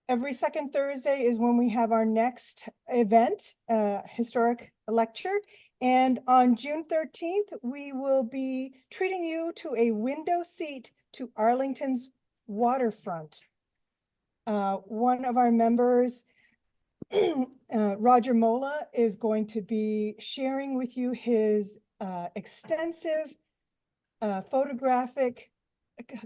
every second Thursday is when we have our next event, historic lecture. And on June 13th, we will be treating you to a window seat to Arlington's waterfront. One of our members, Roger Mola, is going to be sharing with you his extensive photographic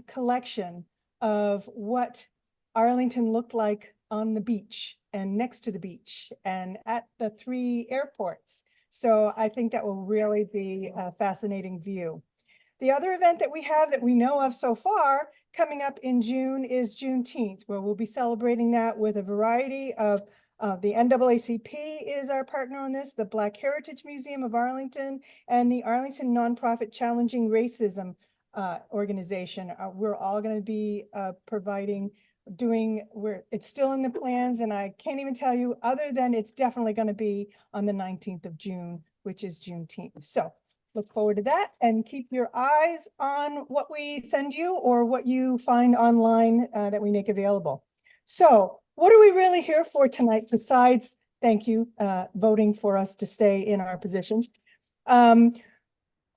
collection of what Arlington looked like on the beach and next to the beach and at the 3 airports. So I think that will really be a fascinating view. The other event that we have that we know of so far coming up in June is Juneteenth, where we'll be celebrating that with a variety of the NAACP is our partner on this, the Black Heritage Museum of Arlington, and the Arlington Nonprofit Challenging Racism organization. We're all going to be it's still in the plans, and I can't even tell you other than it's definitely going to be on the 19th of June, which is Juneteenth. So look forward to that and keep your eyes on what we send you or what you find online that we make available. So what are we really here for tonight besides, thank you, voting for us to stay in our positions?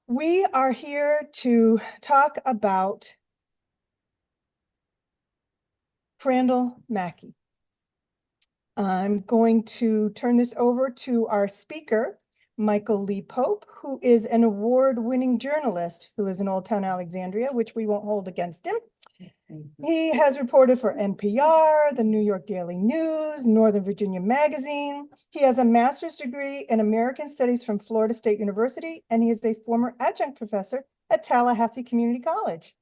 We are here to talk about Crandal Mackey. I'm going to turn this over to our speaker, Michael Lee Pope, who is an award-winning journalist who lives in Old Town Alexandria, which we won't hold against him. He has reported for NPR, the New York Daily News, Northern Virginia Magazine. He has a master's degree in American Studies from Florida State University, and he is a former adjunct professor at Tallahassee Community College.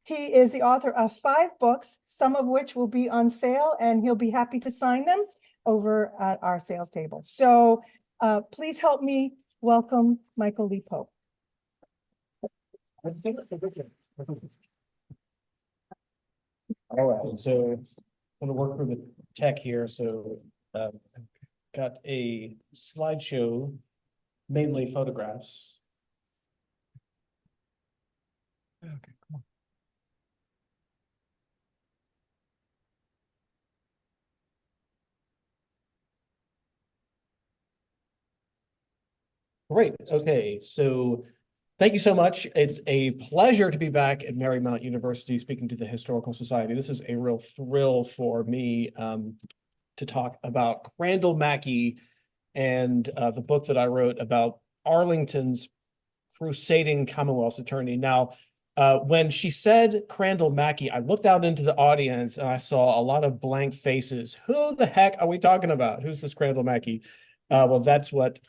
He is the author of 5 books, some of which will be on sale, and he'll be happy to sign them over at our sales table. So please help me welcome Michael Lee Pope. All right, so I'm going to work through the tech here. So I've got a slideshow, mainly photographs. Okay, cool. Great. Okay, so thank you so much. It's a pleasure to be back at Marymount University speaking to the Historical Society. This is a real thrill for me to talk about Crandal Mackey and the book that I wrote about Arlington's crusading Commonwealth's attorney. Now, when she said Crandal Mackey, I looked out into the audience and I saw a lot of blank faces. Who the heck are we talking about? Who's this Crandal Mackey? Well, that's what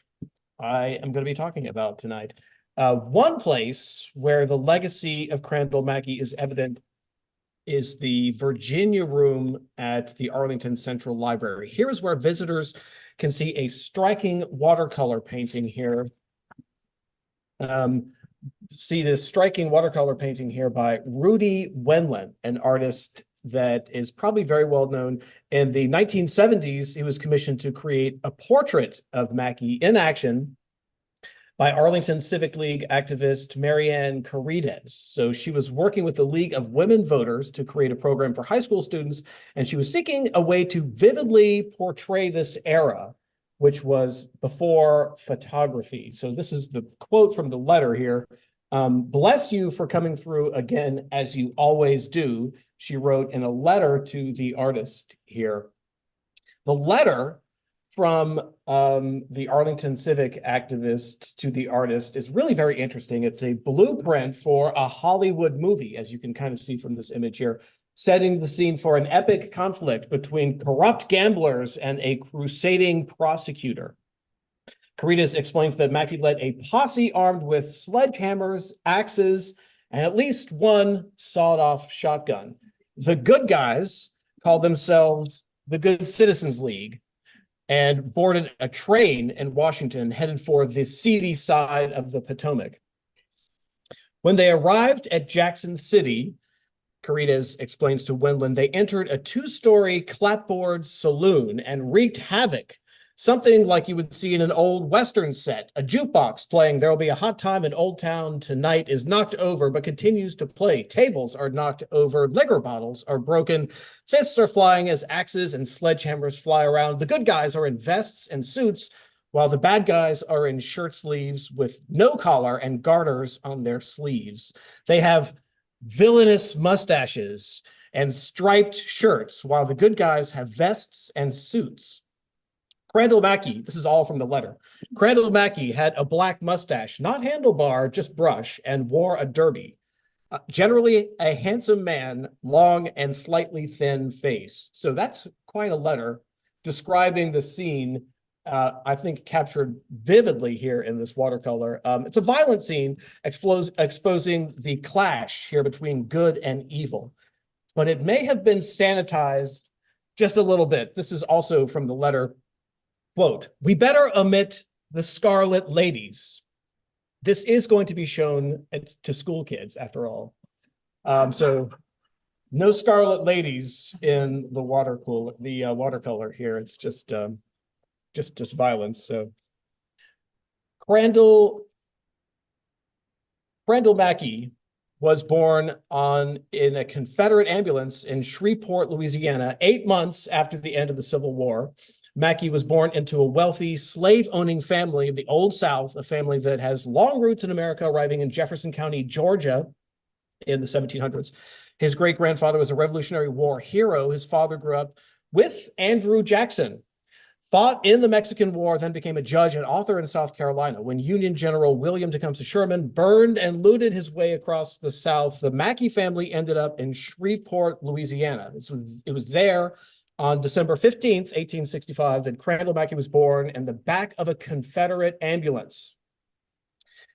I am going to be talking about tonight. One place where the legacy of Crandal Mackey is evident is the Virginia Room at the Arlington Central Library. Here is where visitors can see a striking watercolor painting here. See this striking watercolor painting here by Rudy Wenlin, an artist that is probably very well known. In the 1970s, he was commissioned to create a portrait of Mackey in action by Arlington Civic League activist Marianne Carides. So she was working with the League of Women Voters to create a program for high school students, and she was seeking a way to vividly portray this era, which was before photography. So this is the quote from the letter here. Bless you for coming through again, as you always do, she wrote in a letter to the artist here. The letter from the Arlington civic activist to the artist is really very interesting. It's a blueprint for a Hollywood movie, as you can kind of see from this image here, setting the scene for an epic conflict between corrupt gamblers and a crusading prosecutor. Carides explains that Mackey led a posse armed with sledgehammers, axes, and at least one sawed-off shotgun. The good guys called themselves the Good Citizens League and boarded a train in Washington headed for the seedy side of the Potomac. When they arrived at Jackson City, Carides explains to Wenlin, they entered a 2-story clapboard saloon and wreaked havoc, Something like you would see in an old Western set. A jukebox playing "There'll Be a Hot Time in Old Town Tonight" is knocked over, but continues to play. Tables are knocked over. Liquor bottles are broken. Fists are flying as axes and sledgehammers fly around. The good guys are in vests and suits, while the bad guys are in shirt sleeves with no collar and garters on their sleeves. They have villainous mustaches and striped shirts, while the good guys have vests and suits. Crandal Mackey, this is all from the letter. Crandal Mackey had a black mustache, not handlebar, just brush, and wore a derby. Generally a handsome man, long and slightly thin face. So that's quite a letter describing the scene, I think captured vividly here in this watercolor. It's a violent scene exposing the clash here between good and evil, but it may have been sanitized just a little bit. This is also from the letter. Quote, "We better omit the scarlet ladies." This is going to be shown to school kids after all. So no scarlet ladies in the watercolor here. It's just violence. So Crandal Mackey was born in a Confederate ambulance in Shreveport, Louisiana, 8 months after the end of the Civil War. Mackey was born into a wealthy slave-owning family of the Old South, a family that has long roots in America, arriving in Jefferson County, Georgia in the 1700s. His great-grandfather was a Revolutionary War hero. His father grew up with Andrew Jackson, fought in the Mexican War, then became a judge and author in South Carolina. When Union General William Tecumseh Sherman burned and looted his way across the South, the Mackey family ended up in Shreveport, Louisiana. It was there on December 15th, 1865, that Crandal Mackey was born in the back of a Confederate ambulance.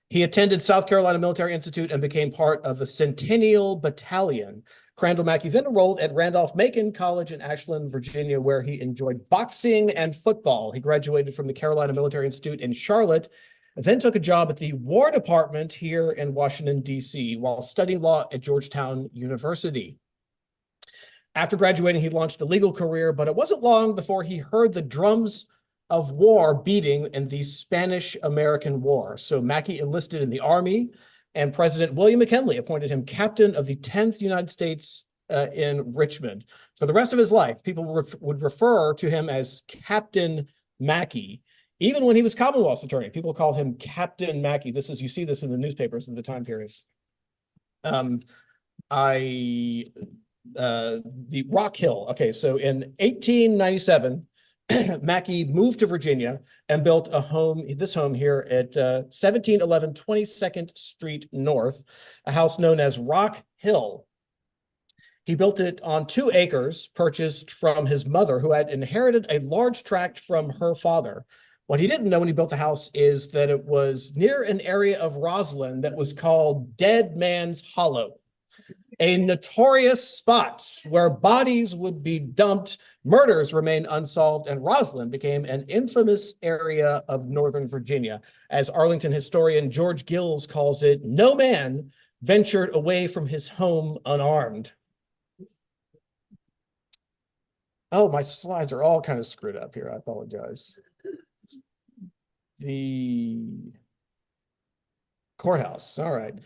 He attended South Carolina Military Institute and became part of the Centennial Battalion. Crandal Mackey then enrolled at Randolph-Macon College in Ashland, Virginia, where he enjoyed boxing and football. He graduated from the Carolina Military Institute in Charlotte, then took a job at the War Department here in Washington, D.C., while studying law at Georgetown University. After graduating, he launched a legal career, but it wasn't long before he heard the drums of war beating in the Spanish-American War. So Mackey enlisted in the Army, and President William McKinley appointed him captain of the 10th United States in Richmond. For the rest of his life, people would refer to him as Captain Mackey. Even when he was Commonwealth's attorney, people called him Captain Mackey. You see this in the newspapers in the time period. The Rock Hill. Okay, so in 1897, Mackey moved to Virginia and built this home here at 1711 22nd Street North, a house known as Rock Hill. He built it on 2 acres purchased from his mother, who had inherited a large tract from her father. What he didn't know when he built the house is that it was near an area of Roslyn that was called Dead Man's Hollow, a notorious spot where bodies would be dumped, murders remained unsolved, and Roslyn became an infamous area of Northern Virginia. As Arlington historian George Gills calls it, no man ventured away from his home unarmed. Oh, my slides are all kind of screwed up here. I apologize. The courthouse. All right.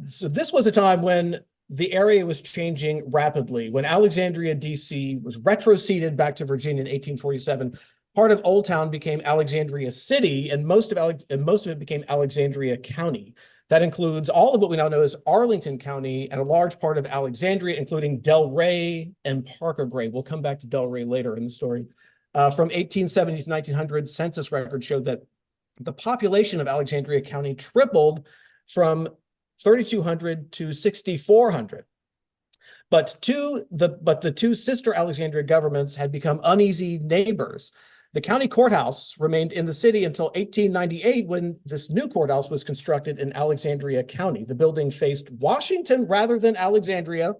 So this was a time when the area was changing rapidly. When Alexandria, D.C. was retroceded back to Virginia in 1847, part of Old Town became Alexandria City, and most of it became Alexandria County. That includes all of what we now know as Arlington County and a large part of Alexandria, including Delray and Parker Gray. We'll come back to Delray later in the story. From 1870 to 1900, census records showed that the population of Alexandria County tripled from 3,200 to 6,400. But the 2 sister Alexandria governments had become uneasy neighbors. The county courthouse remained in the city until 1898, when this new courthouse was constructed in Alexandria County. The building faced Washington rather than Alexandria,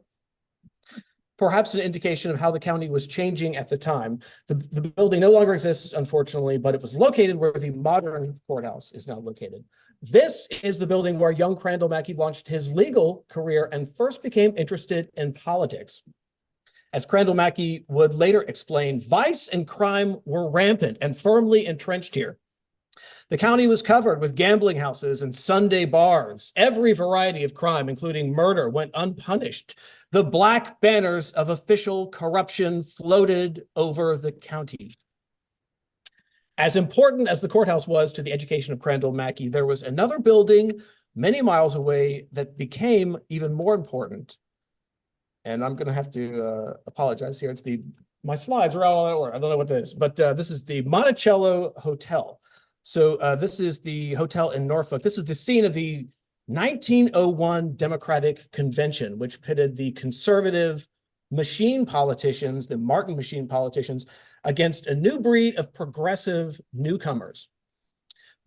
perhaps an indication of how the county was changing at the time. The building no longer exists, unfortunately, but it was located where the modern courthouse is now located. This is the building where young Crandal Mackey launched his legal career and first became interested in politics. As Crandal Mackey would later explain, vice and crime were rampant and firmly entrenched here. The county was covered with gambling houses and Sunday bars. Every variety of crime, including murder, went unpunished. The black banners of official corruption floated over the county. As important as the courthouse was to the education of Crandal Mackey, there was another building many miles away that became even more important. And I'm going to have to apologize here. My slides are all out of order. I don't know what this is, but this is the Monticello Hotel. So this is the hotel in Norfolk. This is the scene of the 1901 Democratic Convention, which pitted the conservative machine politicians, the Martin machine politicians, against a new breed of progressive newcomers.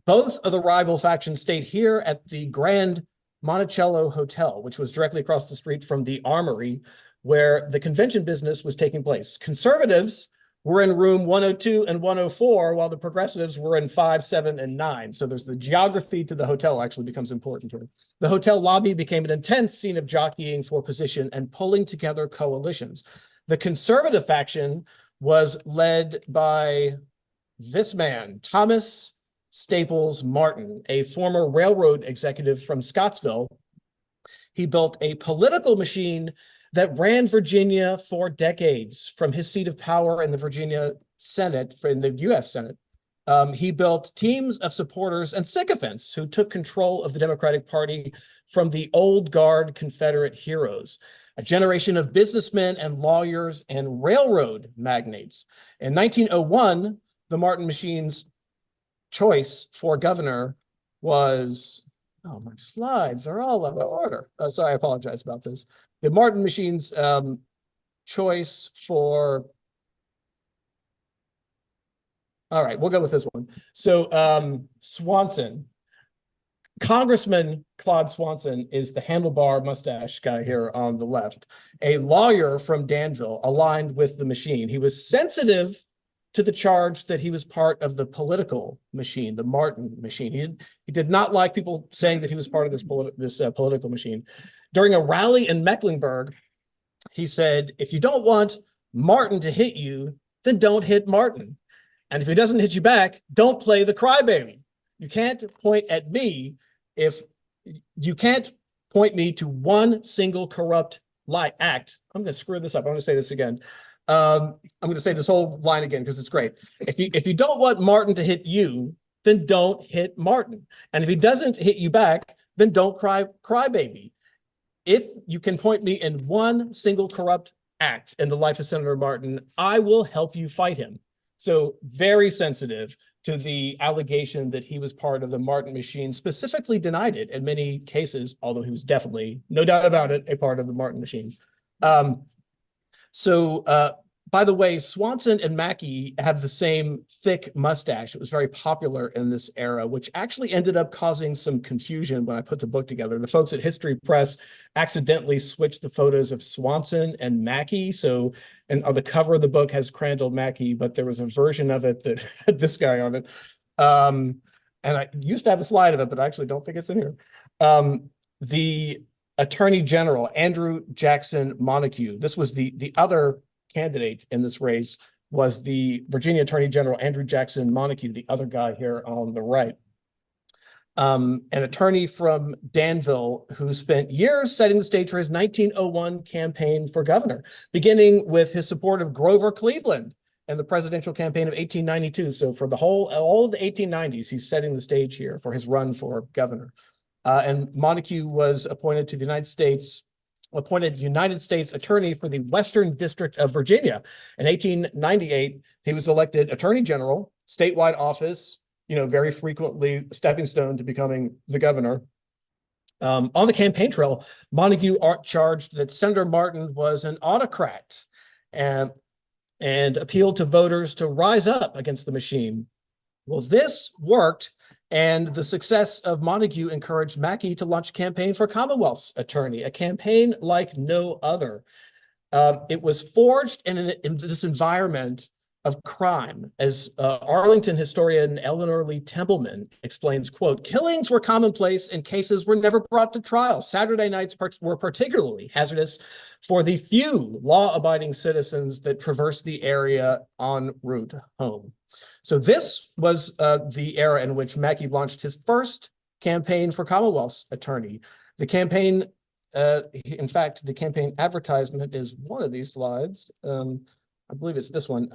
Both of the rival factions stayed here at the Grand Monticello Hotel, which was directly across the street from the Armory, where the convention business was taking place. Conservatives were in room 102 and 104, while the progressives were in 5, 7, and 9. So there's the geography to the hotel actually becomes important here. The hotel lobby became an intense scene of jockeying for position and pulling together coalitions. The conservative faction was led by this man, Thomas Staples Martin, a former railroad executive from Scottsville. He built a political machine that ran Virginia for decades from his seat of power in the Virginia Senate, in the U.S. Senate. He built teams of supporters and sycophants who took control of the Democratic Party from the old guard Confederate heroes, a generation of businessmen and lawyers and railroad magnates. In 1901, the Martin machine's choice for governor was, oh, my slides are all out of order. Sorry, I apologize about this. The Martin machine's choice for, all right, we'll go with this one. So Swanson, Congressman Claude Swanson is the handlebar mustache guy here on the left, a lawyer from Danville aligned with the machine. He was sensitive to the charge that he was part of the political machine, the Martin machine. He did not like people saying that he was part of this political machine. During a rally in Mecklenburg, he said, if you don't want Martin to hit you, then don't hit Martin. And if he doesn't hit you back, don't play the crybaby. You can't point at me if you can't point me to one single corrupt act. I'm going to screw this up. I'm going to say this again. I'm going to say this whole line again because it's great. If you don't want Martin to hit you, then don't hit Martin. And if he doesn't hit you back, then don't cry baby. If you can point me in one single corrupt act in the life of Senator Martin, I will help you fight him. So very sensitive to the allegation that he was part of the Martin machine, specifically denied it in many cases, although he was definitely, no doubt about it, a part of the Martin machine. By the way, Swanson and Mackey have the same thick mustache. It was very popular in this era, which actually ended up causing some confusion when I put the book together. The folks at History Press accidentally switched the photos of Swanson and Mackey. So, and on the cover of the book has Crandal Mackey, but there was a version of it that had this guy on it. And I used to have a slide of it, but I actually don't think it's in here. The Attorney General, Andrew Jackson Montague, this was the other candidate in this race, was the Virginia Attorney General, Andrew Jackson Montague, the other guy here on the right. An attorney from Danville who spent years setting the stage for his 1901 campaign for governor, beginning with his support of Grover Cleveland and the presidential campaign of 1892. So for all of the 1890s, he's setting the stage here for his run for governor. And Montague was appointed United States Attorney for the Western District of Virginia. In 1898, he was elected Attorney General, statewide office, very frequently a stepping stone to becoming the governor. On the campaign trail, Montague charged that Senator Martin was an autocrat and appealed to voters to rise up against the machine. Well, this worked. And the success of Montague encouraged Mackey to launch a campaign for Commonwealth's attorney, a campaign like no other. It was forged in this environment of crime. As Arlington historian Eleanor Lee Templeman explains, quote, killings were commonplace and cases were never brought to trial. Saturday nights were particularly hazardous for the few law-abiding citizens that traversed the area en route home. So this was the era in which Mackey launched his first campaign for Commonwealth's attorney. The campaign, in fact, the campaign advertisement is one of these slides. I believe it's this one.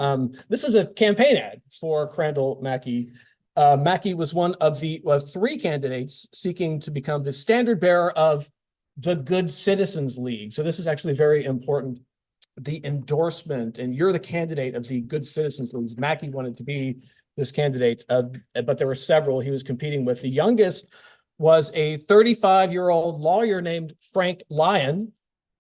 This is a campaign ad for Crandal Mackey. Mackey was one of the three candidates seeking to become the standard bearer of the Good Citizens League. So this is actually very important. The endorsement, and you're the candidate of the Good Citizens League. Mackey wanted to be this candidate, but there were several he was competing with. The youngest was a 35-year-old lawyer named Frank Lyon.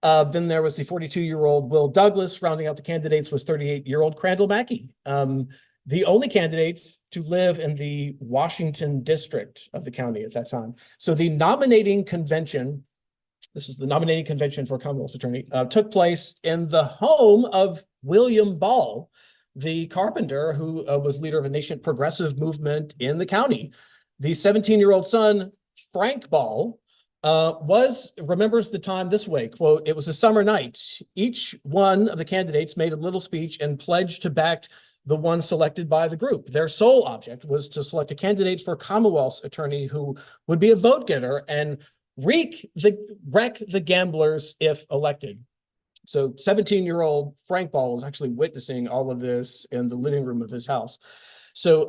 Then there was the 42-year-old Will Douglas. Rounding out the candidates was 38-year-old Crandal Mackey, the only candidate to live in the Washington district of the county at that time. So the nominating convention, this is the nominating convention for Commonwealth's attorney, took place in the home of William Ball, the carpenter who was leader of a nascent progressive movement in the county. The 17-year-old son, Frank Ball, remembers the time this way, quote, it was a summer night. Each one of the candidates made a little speech and pledged to back the one selected by the group. Their sole object was to select a candidate for Commonwealth's attorney who would be a vote getter and wreck the gamblers if elected. So 17-year-old Frank Ball was actually witnessing all of this in the living room of his house. So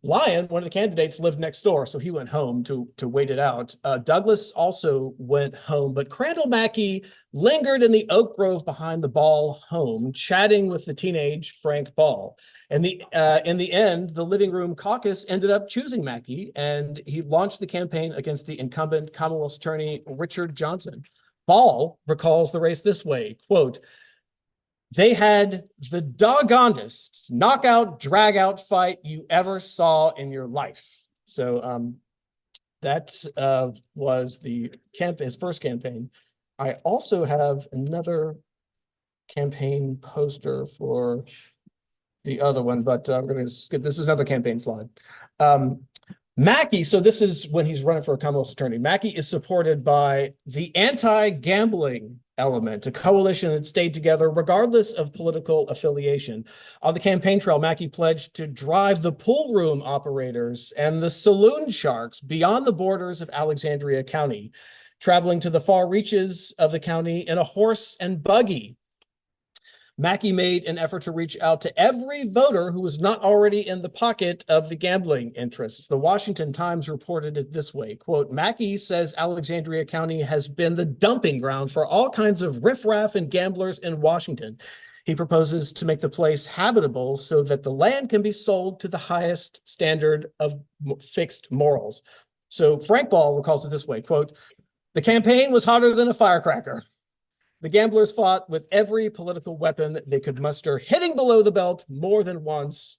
Lyon, one of the candidates, lived next door, so he went home to wait it out. Douglas also went home, but Crandal Mackey lingered in the oak grove behind the Ball home, chatting with the teenage Frank Ball. And in the end, the living room caucus ended up choosing Mackey, and he launched the campaign against the incumbent Commonwealth attorney, Richard Johnson. Ball recalls the race this way, quote, they had the doggonedest knockout, drag-out fight you ever saw in your life. So that was his first campaign. I also have another campaign poster for the other one, but I'm going to skip. This is another campaign slide. Mackey, so this is when he's running for a Commonwealth attorney. Mackey is supported by the anti-gambling element, a coalition that stayed together regardless of political affiliation. On the campaign trail, Mackey pledged to drive the pool room operators and the saloon sharks beyond the borders of Alexandria County, traveling to the far reaches of the county in a horse and buggy. Mackey made an effort to reach out to every voter who was not already in the pocket of the gambling interests. The Washington Times reported it this way, quote, Mackey says Alexandria County has been the dumping ground for all kinds of riffraff and gamblers in Washington. He proposes to make the place habitable so that the land can be sold to the highest standard of fixed morals. So Frank Ball recalls it this way, quote, the campaign was hotter than a firecracker. The gamblers fought with every political weapon they could muster, hitting below the belt more than once,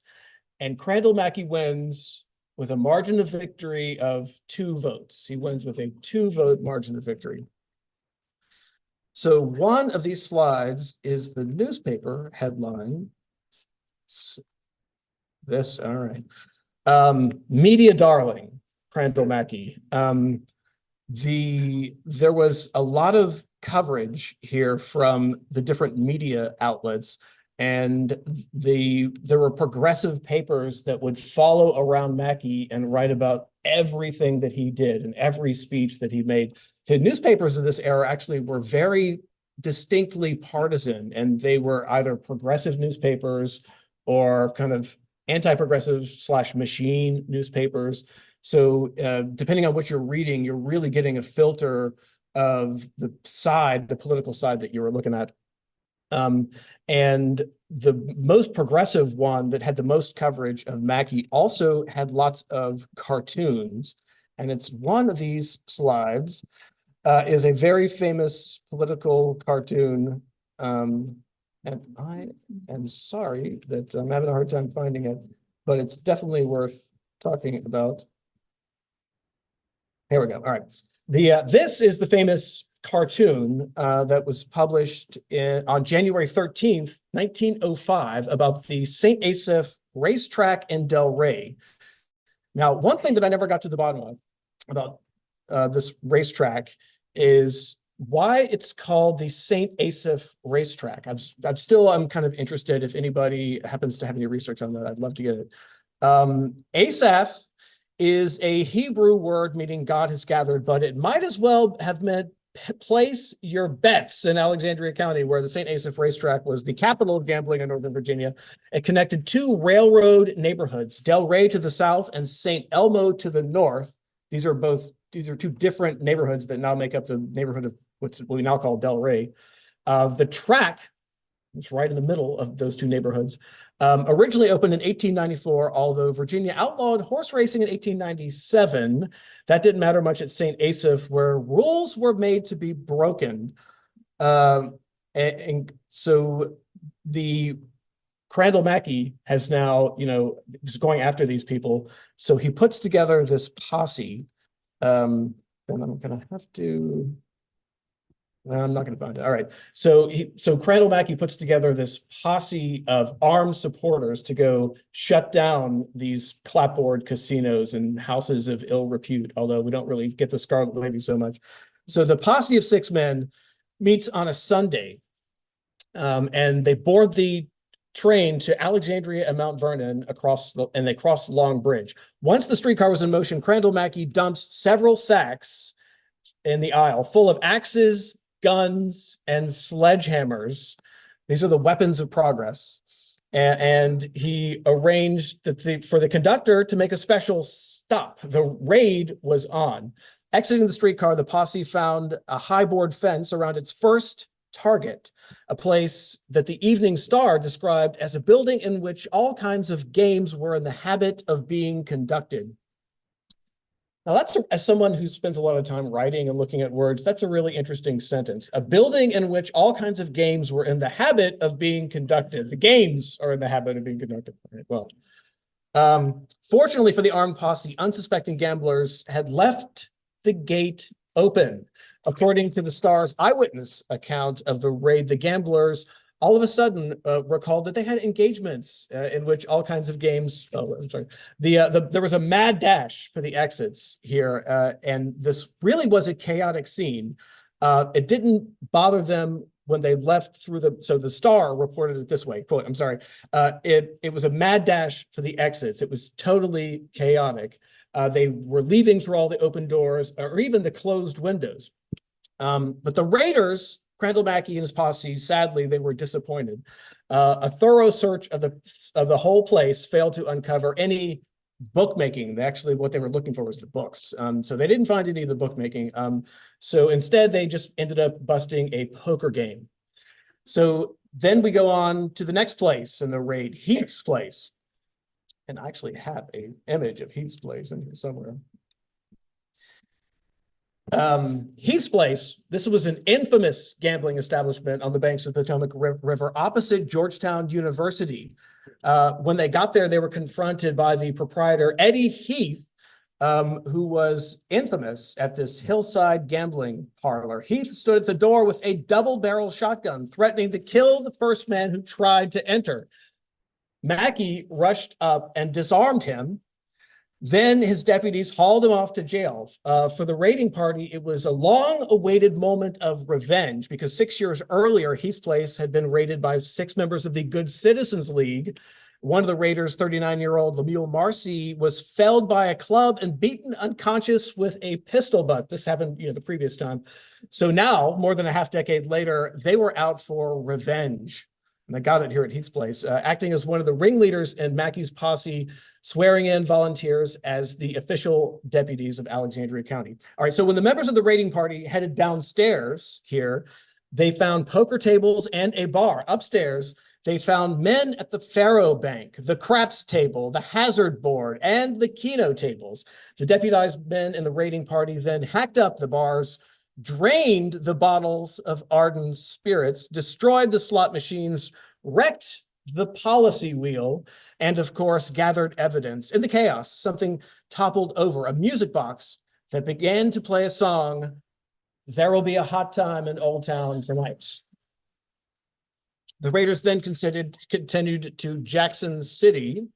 and Crandal Mackey wins with a margin of victory of 2 votes. He wins with a 2-vote margin of victory. So one of these slides is the newspaper headline. This, all right. Media darling, Crandal Mackey. There was a lot of coverage here from the different media outlets, and there were progressive papers that would follow around Mackey and write about everything that he did and every speech that he made. The newspapers of this era actually were very distinctly partisan, and they were either progressive newspapers or kind of anti-progressive / machine newspapers. So depending on what you're reading, you're really getting a filter of the political side that you were looking at. And the most progressive one that had the most coverage of Mackey also had lots of cartoons. And it's one of these slides is a very famous political cartoon. And I am sorry that I'm having a hard time finding it, but it's definitely worth talking about. Here we go. All right. This is the famous cartoon that was published on January 13th, 1905, about the St. Asaph racetrack in Del Rey. Now, one thing that I never got to the bottom of about this racetrack is why it's called the St. Asaph racetrack. I'm kind of interested. If anybody happens to have any research on that, I'd love to get it. Asaph is a Hebrew word meaning God has gathered, but it might as well have meant place your bets in Alexandria County, where the St. Asaph racetrack was the capital of gambling in Northern Virginia. It connected two railroad neighborhoods, Del Rey to the south and St. Elmo to the north. These are two different neighborhoods that now make up the neighborhood of what we now call Del Rey. The track, it's right in the middle of those two neighborhoods, originally opened in 1894, although Virginia outlawed horse racing in 1897. That didn't matter much at St. Asaph, where rules were made to be broken. And so the Crandal Mackey has now, is going after these people. So he puts together this posse. And I'm going to have to... I'm not going to find it. All right. So Crandal Mackey puts together this posse of armed supporters to go shut down these clapboard casinos and houses of ill repute, although we don't really get the Scarlet Lady so much. So the posse of 6 men meets on a Sunday, and they board the train to Alexandria and Mount Vernon and they cross Long Bridge. Once the streetcar was in motion, Crandal Mackey dumps several sacks in the aisle full of axes, guns, and sledgehammers. These are the weapons of progress. And he arranged for the conductor to make a special stop. The raid was on. Exiting the streetcar, the posse found a high board fence around its first target, a place that the Evening Star described as a building in which all kinds of games were in the habit of being conducted. Now, that's, as someone who spends a lot of time writing and looking at words, that's a really interesting sentence. A building in which all kinds of games were in the habit of being conducted. The games are in the habit of being conducted. Right, well, fortunately for the armed posse, unsuspecting gamblers had left the gate open. According to the Star's eyewitness account of the raid, the gamblers all of a sudden recalled that they had engagements in which all kinds of games. Oh, I'm sorry. There was a mad dash for the exits here, and this really was a chaotic scene. It didn't bother them when they left through so the Star reported it this way, quote, I'm sorry, it was a mad dash for the exits. It was totally chaotic. They were leaving through all the open doors or even the closed windows. But the raiders, Crandal Mackey and his posse, sadly, they were disappointed. A thorough search of the whole place failed to uncover any bookmaking. Actually, what they were looking for was the books. So they didn't find any of the bookmaking. So instead, they just ended up busting a poker game. So then we go on to the next place in the raid, Heath's place. And I actually have an image of Heath's place in here somewhere. Heath's place, this was an infamous gambling establishment on the banks of the Potomac River opposite Georgetown University. When they got there, they were confronted by the proprietor, Eddie Heath, who was infamous at this hillside gambling parlor. Heath stood at the door with a double-barrel shotgun, threatening to kill the first man who tried to enter. Mackey rushed up and disarmed him. Then his deputies hauled him off to jail. For the raiding party, it was a long-awaited moment of revenge because 6 years earlier, Heath's place had been raided by 6 members of the Good Citizens League. One of the raiders, 39-year-old Lemuel Marcy, was felled by a club and beaten unconscious with a pistol butt. This happened, the previous time. So now, more than a half decade later, they were out for revenge. And they got it here at Heath's place, acting as one of the ringleaders in Mackey's posse, swearing in volunteers as the official deputies of Alexandria County. All right, so when the members of the raiding party headed downstairs here, they found poker tables and a bar. Upstairs, they found men at the faro bank, the craps table, the hazard board, and the keno tables. The deputized men in the raiding party then hacked up the bars, drained the bottles of ardent spirits, destroyed the slot machines, wrecked the policy wheel, and of course, gathered evidence. In the chaos, something toppled over, a music box that began to play a song there will be a hot time in Old Town tonight. The Raiders then continued to Jackson City,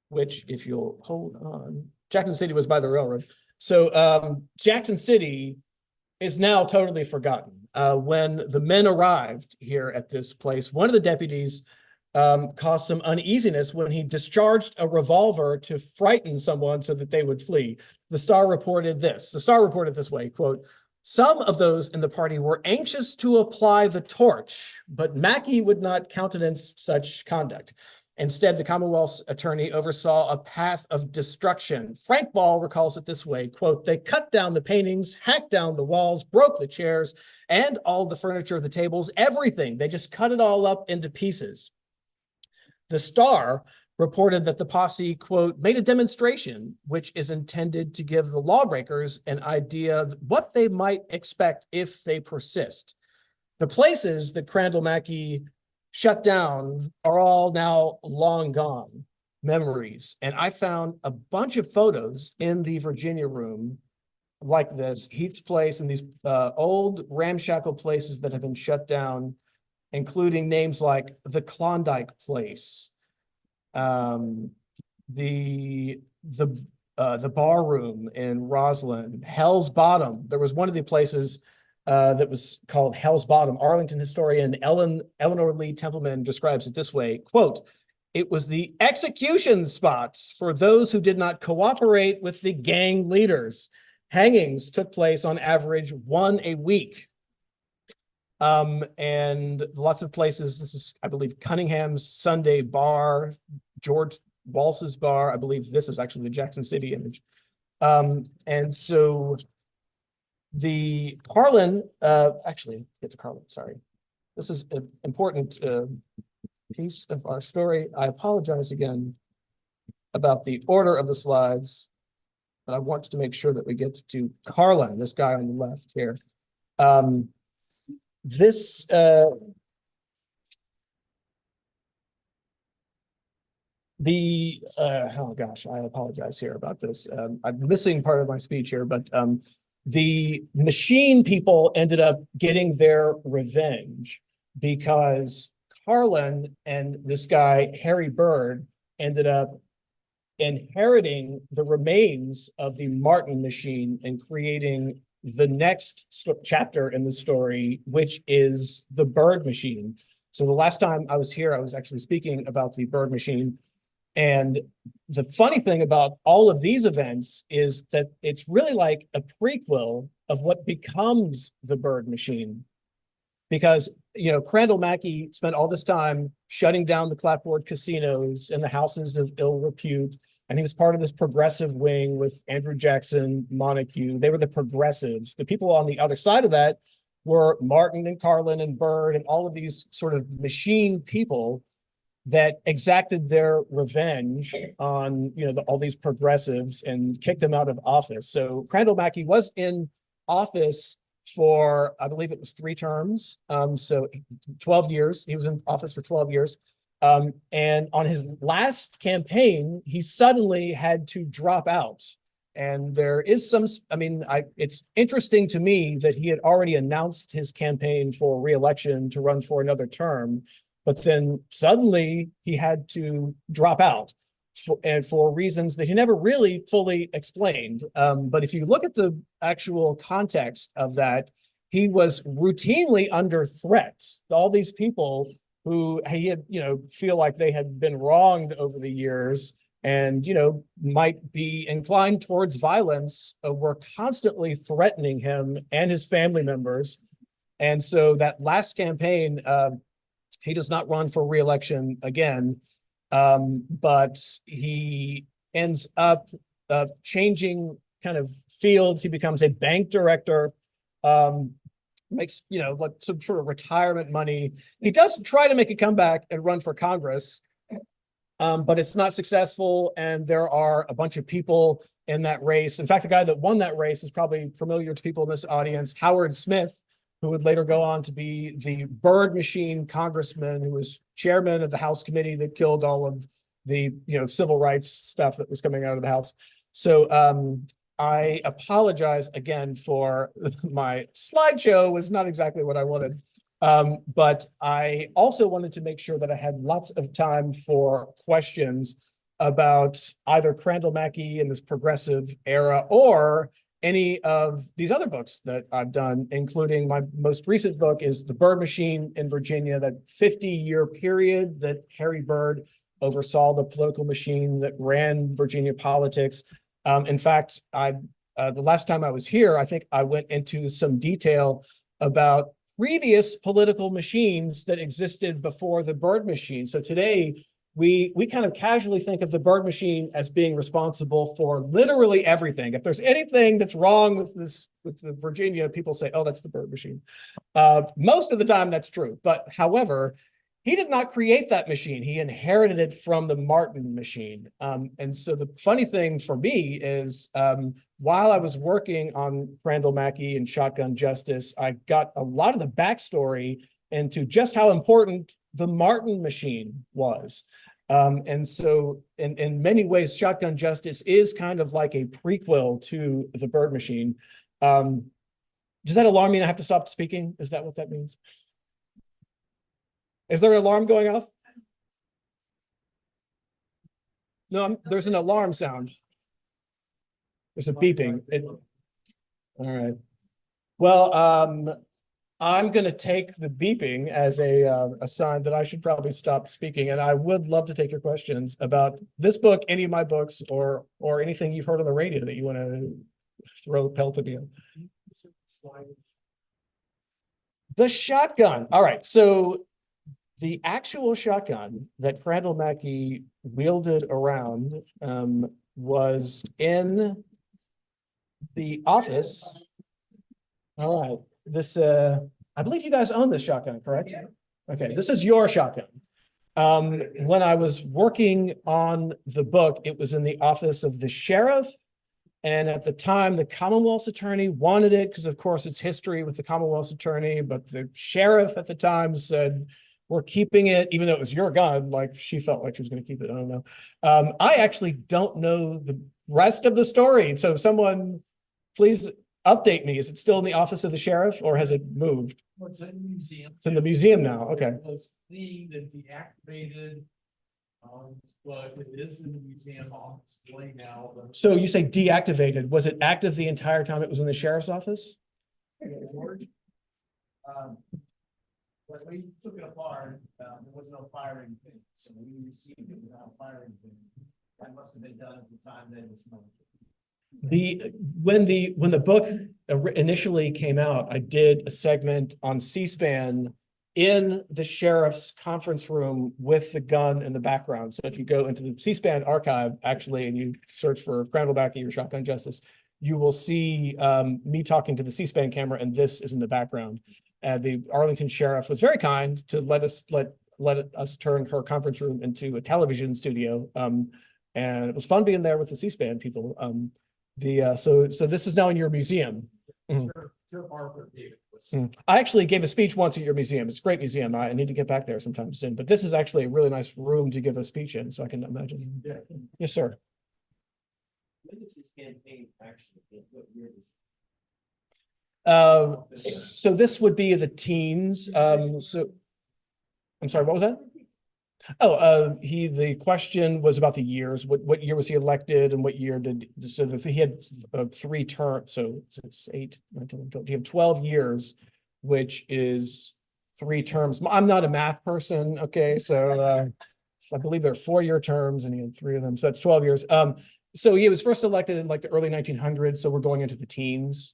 which, if you'll hold on, Jackson City was by the railroad. So Jackson City is now totally forgotten. When the men arrived here at this place, one of the deputies caused some uneasiness when he discharged a revolver to frighten someone so that they would flee. The Star reported this. The Star reported this way, quote, "Some of those in the party were anxious to apply the torch, but Mackey would not countenance such conduct. Instead, the Commonwealth's attorney oversaw a path of destruction. Frank Ball recalls it this way, quote, "They cut down the paintings, hacked down the walls, broke the chairs, and all the furniture, the tables, everything. They just cut it all up into pieces." The Star reported that the posse, quote, "made a demonstration which is intended to give the lawbreakers an idea of what they might expect if they persist. The places that Crandal Mackey shut down are all now long gone memories." And I found a bunch of photos in the Virginia room like this, Heath's Place, and these old ramshackle places that have been shut down, including names like the Klondike Place, the bar room in Roslyn, Hell's Bottom. There was one of the places that was called Hell's Bottom. Arlington historian Eleanor Lee Templeman describes it this way, quote, "It was the execution spots for those who did not cooperate with the gang leaders. Hangings took place on average 1 a week." And lots of places. This is, I believe, Cunningham's Sunday Bar, George Walsh's Bar. I believe this is actually the Jackson City image. And so the Carlin, actually, get to Carlin, sorry. This is an important piece of our story. I apologize again about the order of the slides, but I want to make sure that we get to Carlin, this guy on the left here. Oh gosh, I apologize here about this. I'm missing part of my speech here, but the machine people ended up getting their revenge because Carlin and this guy, Harry Bird, ended up inheriting the remains of the Martin machine and creating the next chapter in the story, which is the Bird machine. So the last time I was here, I was actually speaking about the Bird machine. And the funny thing about all of these events is that it's really like a prequel of what becomes the Bird machine. Because, you know, Crandal Mackey spent all this time shutting down the clapboard casinos and the houses of ill repute. And he was part of this progressive wing with Andrew Jackson, Montague. They were the progressives. The people on the other side of that were Martin and Carlin and Bird and all of these sort of machine people that exacted their revenge on, you know, all these progressives and kicked them out of office. So Crandal Mackey was in office for, I believe it was 3 terms. So 12 years, he was in office for 12 years. And on his last campaign, he suddenly had to drop out. And there is some, I mean, it's interesting to me that he had already announced his campaign for re-election to run for another term, but then suddenly he had to drop out for reasons that he never really fully explained. But if you look at the actual context of that, he was routinely under threat. All these people who he had, you know, feel like they had been wronged over the years and, you know, might be inclined towards violence, were constantly threatening him and his family members. And so that last campaign, he does not run for re-election again, but he ends up changing kind of fields. He becomes a bank director, makes, you know, like some sort of retirement money. He does try to make a comeback and run for Congress, but it's not successful. And there are a bunch of people in that race. In fact, the guy that won that race is probably familiar to people in this audience, Howard Smith, who would later go on to be the Bird machine congressman, who was chairman of the House committee that killed all of the, you know, civil rights stuff that was coming out of the House. So I apologize again for my slideshow was not exactly what I wanted. But I also wanted to make sure that I had lots of time for questions about either Crandal Mackey in this progressive era or any of these other books that I've done, including my most recent book is The Bird Machine in Virginia, that 50-year period that Harry Byrd oversaw the political machine that ran Virginia politics. In fact, the last time I was here, I think I went into some detail about previous political machines that existed before the Byrd machine. So today, we kind of casually think of the Byrd machine as being responsible for literally everything. If there's anything that's wrong with the Virginia, people say, oh, that's the Byrd machine. Most of the time that's true. But however, he did not create that machine. He inherited it from the Martin machine. And so the funny thing for me is while I was working on Crandal Mackey and Shotgun Justice, I got a lot of the backstory into just how important the Martin machine was. And so in many ways, Shotgun Justice is kind of like a prequel to the Byrd machine. Does that alarm mean I have to stop speaking? Is that what that means? Is there an alarm going off? No, there's an alarm sound. There's a beeping. All right. Well, I'm going to take the beeping as a sign that I should probably stop speaking. And I would love to take your questions about this book, any of my books, or anything you've heard on the radio that you want to throw pelt at me on. The shotgun. All right. So the actual shotgun that Crandal Mackey wielded around was in the office. All right. This, I believe you guys own this shotgun, correct? Yeah. Okay, this is your shotgun. When I was working on the book, it was in the office of the sheriff. And at the time, the Commonwealth's attorney wanted it because, of course, it's history with the Commonwealth's attorney. But the sheriff at the time said, we're keeping it, even though it was your gun, like she felt like she was going to keep it. I don't know. I actually don't know the rest of the story. So someone please update me. Is it still in the office of the sheriff or has it moved? Well, it's in the museum. It's in the museum now. Okay. It's cleaned and deactivated. But it is in the museum on display now. So you say deactivated. Was it active the entire time it was in the sheriff's office? When we took it apart, there was no firing pin, so we received it without firing pin. That must have been done at the time that it was made. When the book initially came out, I did a segment on C-SPAN in the sheriff's conference room with the gun in the background. So if you go into the C-SPAN archive, actually, and you search for Crandal Mackey or Shotgun Justice, you will see me talking to the C-SPAN camera, and this is in the background. The Arlington sheriff was very kind to let us turn her conference room into a television studio. And it was fun being there with the C-SPAN people. So this is now in your museum. I actually gave a speech once at your museum. It's a great museum. I need to get back there sometime soon. But this is actually a really nice room to give a speech in, so I can imagine. Yeah. Yes, sir. When is this campaign actually? What year is it? So this would be the teens. So I'm sorry, what was that? Oh, the question was about the years. What year was he elected and what year he had 3 terms. So it's 8, 9, 10, 12. He had 12 years, which is 3 terms. I'm not a math person. Okay. So, I believe there are 4-year terms and he had 3 of them. So that's 12 years. So he was first elected in like the early 1900s. So we're going into the teens,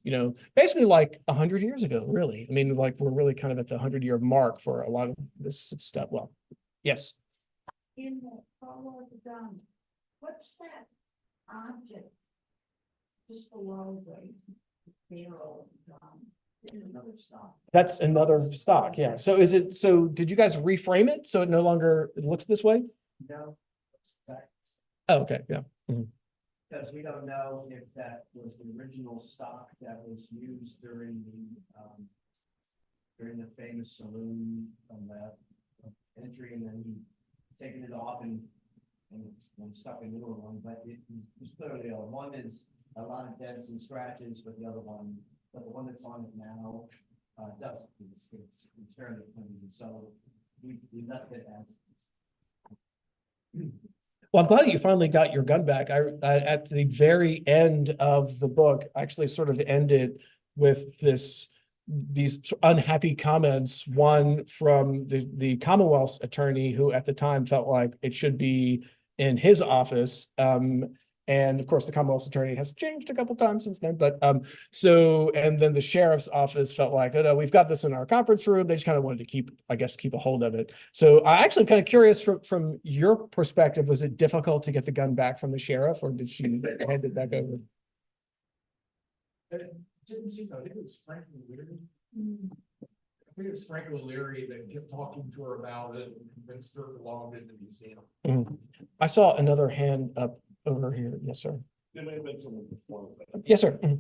basically like 100 years ago, really. I mean, like we're really kind of at the 100-year mark for a lot of this stuff. Well, yes. In the follow of the gun, what's that object just below the barrel of the gun? Another stock. That's another stock. Yeah. So did you guys reframe it so it no longer looks this way? No. Oh, okay. Yeah. Mm-hmm. Because we don't know if that was the original stock that was used during the famous saloon from that entry, and then he taken it off and stuck a newer one. But it was clearly one is a lot of dents and scratches, but the one that's on it now, doesn't. It's fairly clean, so we left it as. Well, I'm glad that you finally got your gun back. I at the very end of the book, I actually sort of ended with these unhappy comments. One from the Commonwealth's attorney, who at the time felt like it should be in his office. And of course, the Commonwealth's attorney has changed a couple times since then. But and then the sheriff's office felt like, oh no, we've got this in our conference room. They just kind of wanted to keep a hold of it. So I actually kind of curious from your perspective, was it difficult to get the gun back from the sheriff, or did she hand it back over? It didn't seem, I think it was Frank O'Leary. I think it was Frank O'Leary that kept talking to her about it and convinced her to log into the museum. I saw another hand up over here. Yes, sir. There may have been someone before. Yes, sir. Did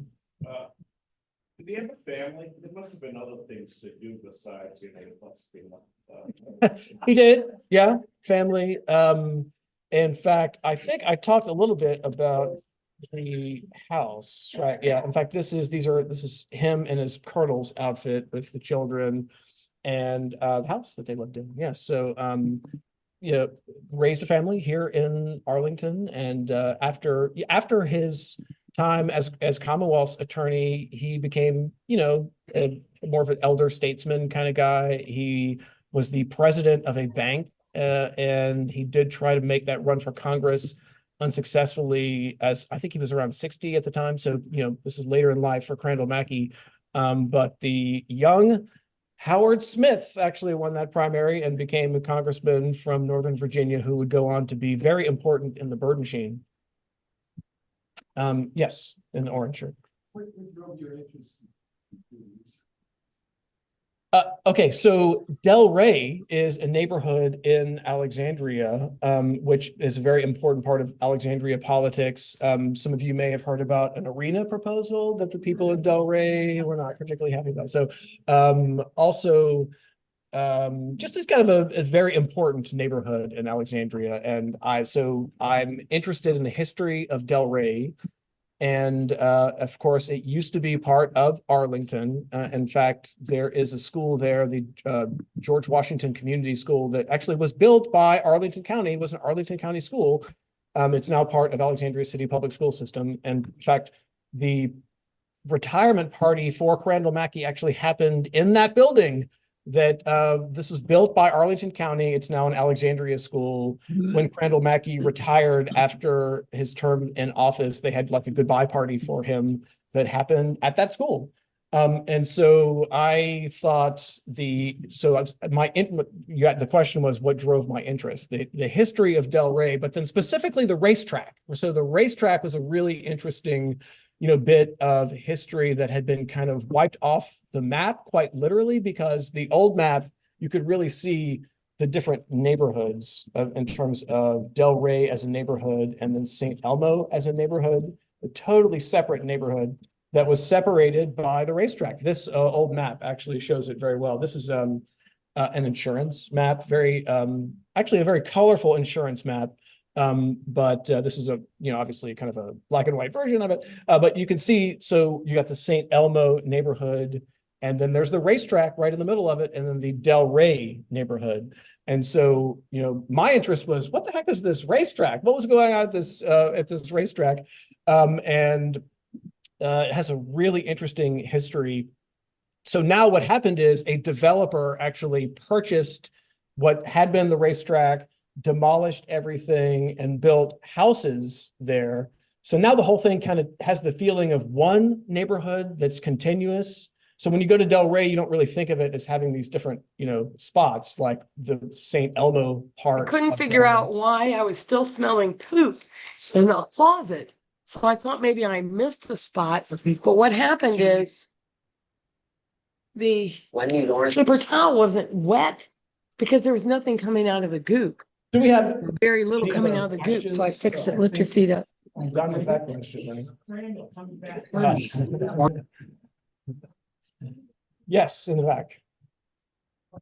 he have a family? There must have been other things to do besides, must be. He did. Yeah. Family. In fact, I think I talked a little bit about the house, right? Yeah. In fact, this is him in his colonel's outfit with the children and the house that they lived in. Yes. So raised a family here in Arlington, and after his time as Commonwealth's attorney, he became more of an elder statesman kind of guy. He was the president of a bank, and he did try to make that run for Congress unsuccessfully, as I think he was around 60 at the time. So, this is later in life for Crandal Mackey. But the young Howard Smith actually won that primary and became a congressman from Northern Virginia, who would go on to be very important in the bird machine. Yes, in the orange shirt. What drove your interest in these? Okay, so Del Rey is a neighborhood in Alexandria, which is a very important part of Alexandria politics. Some of you may have heard about an arena proposal that the people in Del Rey were not particularly happy about. So just as kind of a very important neighborhood in Alexandria. And I'm interested in the history of Del Rey. And of course, it used to be part of Arlington. In fact, there is a school there, the George Washington Community School, that actually was built by Arlington County. It was an Arlington County school. It's now part of Alexandria City Public School System. And in fact, the retirement party for Crandal Mackey actually happened in that building. That this was built by Arlington County. It's now an Alexandria school. When Crandal Mackey retired after his term in office, they had like a goodbye party for him that happened at that school. And so I thought the question was what drove my interest, the history of Del Rey, but then specifically the racetrack. So the racetrack was a really interesting bit of history that had been kind of wiped off the map, quite literally, because the old map, you could really see the different neighborhoods in terms of Del Rey as a neighborhood and then St. Elmo as a neighborhood, a totally separate neighborhood that was separated by the racetrack. This old map actually shows it very well. This is an insurance map, actually a very colorful insurance map. But this is obviously kind of a black and white version of it. But you can see, so you got the St. Elmo neighborhood, and then there's the racetrack right in the middle of it, and then the Del Rey neighborhood. And so, my interest was, what the heck is this racetrack? What was going on at this racetrack? And it has a really interesting history. So now what happened is a developer actually purchased what had been the racetrack, demolished everything, and built houses there. So now the whole thing kind of has the feeling of one neighborhood that's continuous. So when you go to Del Rey, you don't really think of it as having these different, spots like the St. Elmo part. I couldn't figure out why I was still smelling poop in the closet. So I thought maybe I missed the spot. But what happened is the paper towel wasn't wet because there was nothing coming out of the goop. Do we have Very little coming out of the goop. So I fixed it. Lift your feet up. I'm done with that question. Yes, in the back. I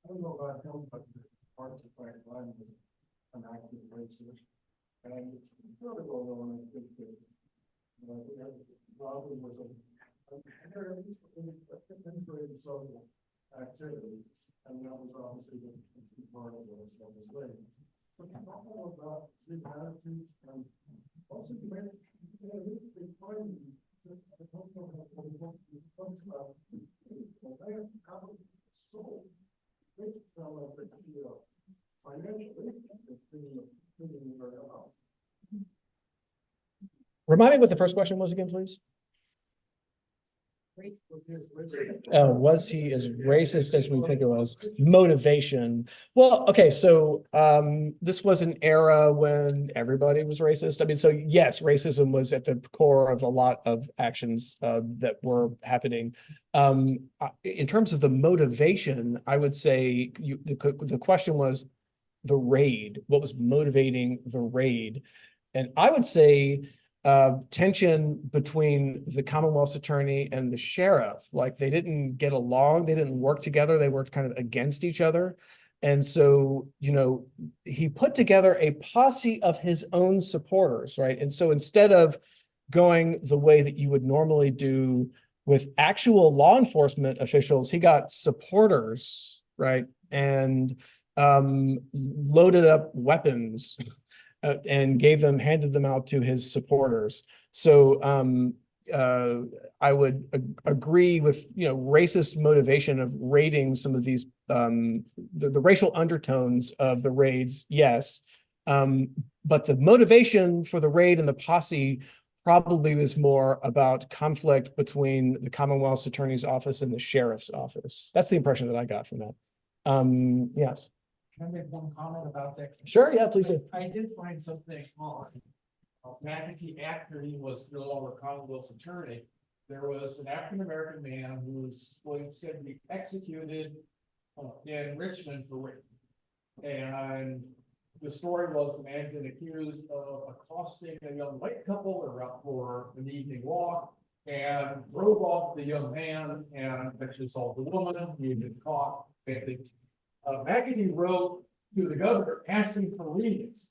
don't know about him, but part of the line was an active racist. And it's really well known, I think, that Robin was a integrated social activities, and that was obviously the key part of this, that was great. But talk more about his attitudes and also the way it's been finding so it's financially it's pretty very well. Remind me what the first question was again, please. Was he as racist as we think it was? Motivation. Well, okay, so this was an era when everybody was racist. I mean, so yes, racism was at the core of a lot of actions that were happening. In terms of the motivation, I would say the question was the raid. What was motivating the raid? And I would say tension between the Commonwealth's attorney and the sheriff. Like they didn't get along, they didn't work together, they worked kind of against each other. And so, you know, he put together a posse of his own supporters, right? And so instead of going the way that you would normally do with actual law enforcement officials, he got supporters, right? And loaded up weapons and handed them out to his supporters. So I would agree with, you know, racist motivation of raiding some of these, the racial undertones of the raids, yes. But the motivation for the raid and the posse probably was more about conflict between the Commonwealth's attorney's office and the sheriff's office. That's the impression that I got from that. Yes. Can I make one comment about that? Sure, yeah, please do. I did find something on Mackey after he was no longer Commonwealth's attorney. There was an African-American man who was going to be executed in Richmond for rape. And the story was the man's been accused of accosting a young white couple. They were out for an evening walk and drove off the young man and eventually saw the woman. He had been caught. Mackey wrote to the governor asking for leniency.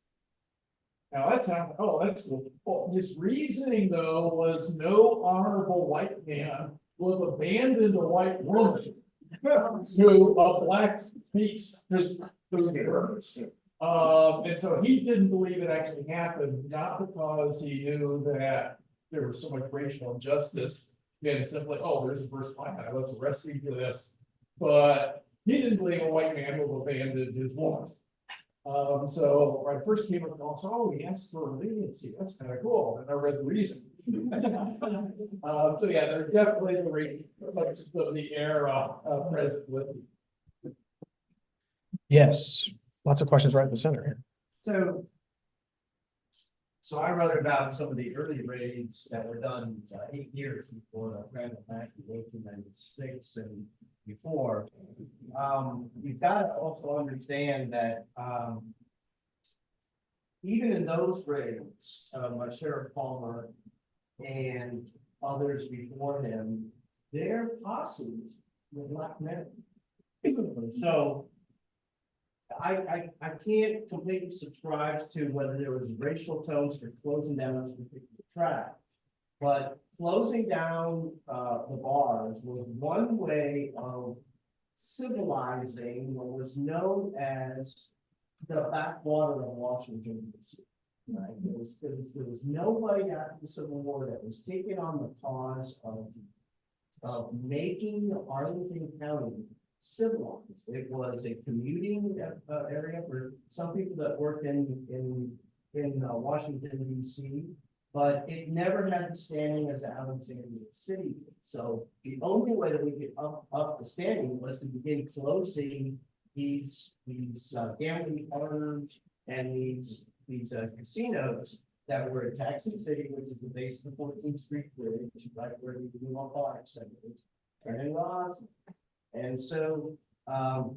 Now that sounds, oh, that's cool. Well, his reasoning though was no honorable white man would have abandoned a white woman to a black speaks his hers. And so he didn't believe it actually happened, not because he knew that there was so much racial injustice and simply, oh, there's a first black guy, let's arrest him for this. But he didn't believe a white man would have abandoned his woman. So when I first came across, oh, he asked for leniency. That's kind of cool. And I read the reason. So yeah, there's definitely the reflections of the era present with me. Yes, lots of questions right in the center here. So I wrote about some of the early raids that were done 8 years before Crandal Mackey, 1896 and before. You've got to also understand that even in those raids, Sheriff Palmer and others before him, their posses were black men. So I can't completely subscribe to whether there was racial tones for closing down this particular track, but closing down the bars was one way of civilizing what was known as the backwater of Washington, D.C. Right? There was nobody after the Civil War that was taking on the cause of making Arlington County civilized. It was a commuting area for some people that worked in Washington, D.C., but it never had the standing as Alexandria City. So the only way that we could up the standing was to begin closing these gambling parlors and these casinos that were in Jackson City, which is the base of the 14th Street Bridge, right where the New Aquatic Center is, turning Ross. And so the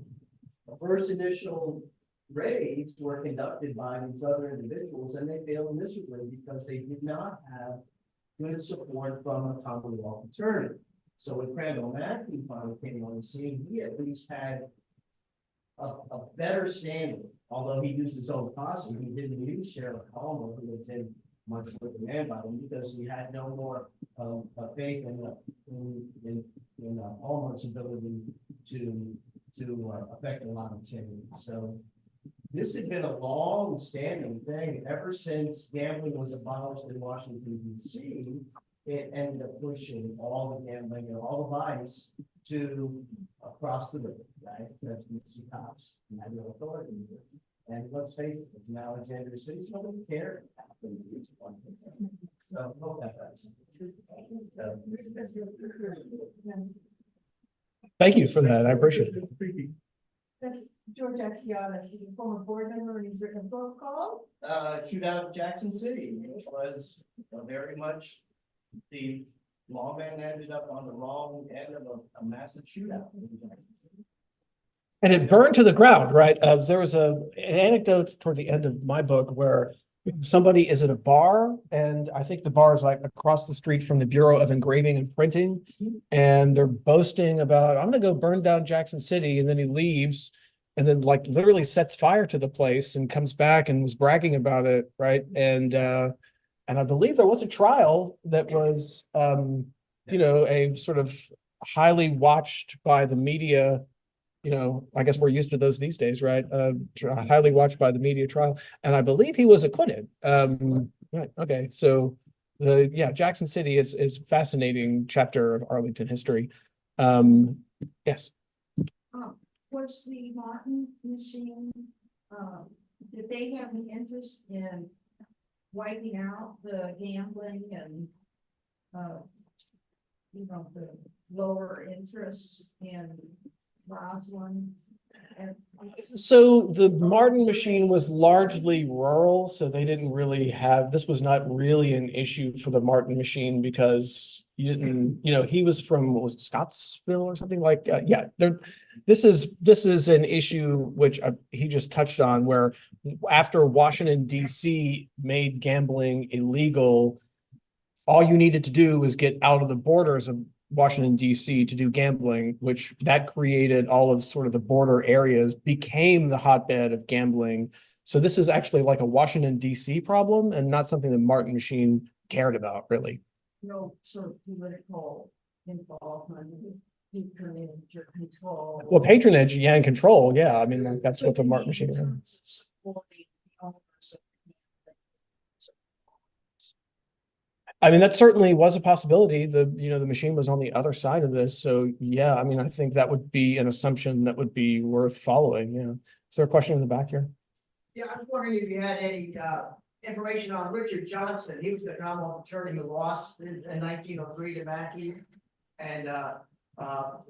first initial raids were conducted by these other individuals, and they failed miserably because they did not have good support from a Commonwealth attorney. So when Crandal Mackey finally came on the scene, he at least had a better standing. Although he used his own posse, he didn't use Sheriff Palmer, who had been much with the man by him, because he had no more faith in Palmer's ability to affect a lot of change. So this had been a long-standing thing ever since gambling was abolished in Washington, D.C. It ended up pushing all the gambling and all the vice to across the river, right? That's the cops and had no authority. And let's face it, it's an Alexandria city, so nobody cared. So, hope that does. Thank you for that. I appreciate it. That's George Axiatis. He's a former board member and he's written a book called Shootout of Jackson City, which was very much the lawman ended up on the wrong end of a massive shootout in Jackson City. And it burned to the ground, right? There was an anecdote toward the end of my book where somebody is at a bar, and I think the bar is like across the street from the Bureau of Engraving and Printing, and they're boasting about, I'm gonna go burn down Jackson City, and then he leaves, and then like literally sets fire to the place and comes back and was bragging about it, right? And I believe there was a trial that was, a sort of highly watched by the media. I guess we're used to those these days, right? Highly watched by the media trial, and I believe he was acquitted. Right. Okay. So Jackson City is a fascinating chapter of Arlington history. Yes. Was the Martin machine, did they have an interest in wiping out the gambling and, the lower interests in Roslyn? So the Martin machine was largely rural, so they didn't really have, this was not really an issue for the Martin machine because you didn't, he was from, what was it, Scottsville or something like, this is an issue which he just touched on, where after Washington, D.C. made gambling illegal, all you needed to do was get out of the borders of Washington, D.C. to do gambling, which that created all of sort of the border areas, became the hotbed of gambling. So this is actually like a Washington, D.C. problem and not something the Martin machine cared about, really. No sort of political involvement, patronage or control. Well, patronage, and control, yeah. I mean, that's what the Martin machine is. I mean, that certainly was a possibility. The machine was on the other side of this. So yeah, I mean, I think that would be an assumption that would be worth following. Yeah. Is there a question in the back here? Yeah, I was wondering if you had any information on Richard Johnson. He was the commonwealth attorney who lost in 1903 to Mackey and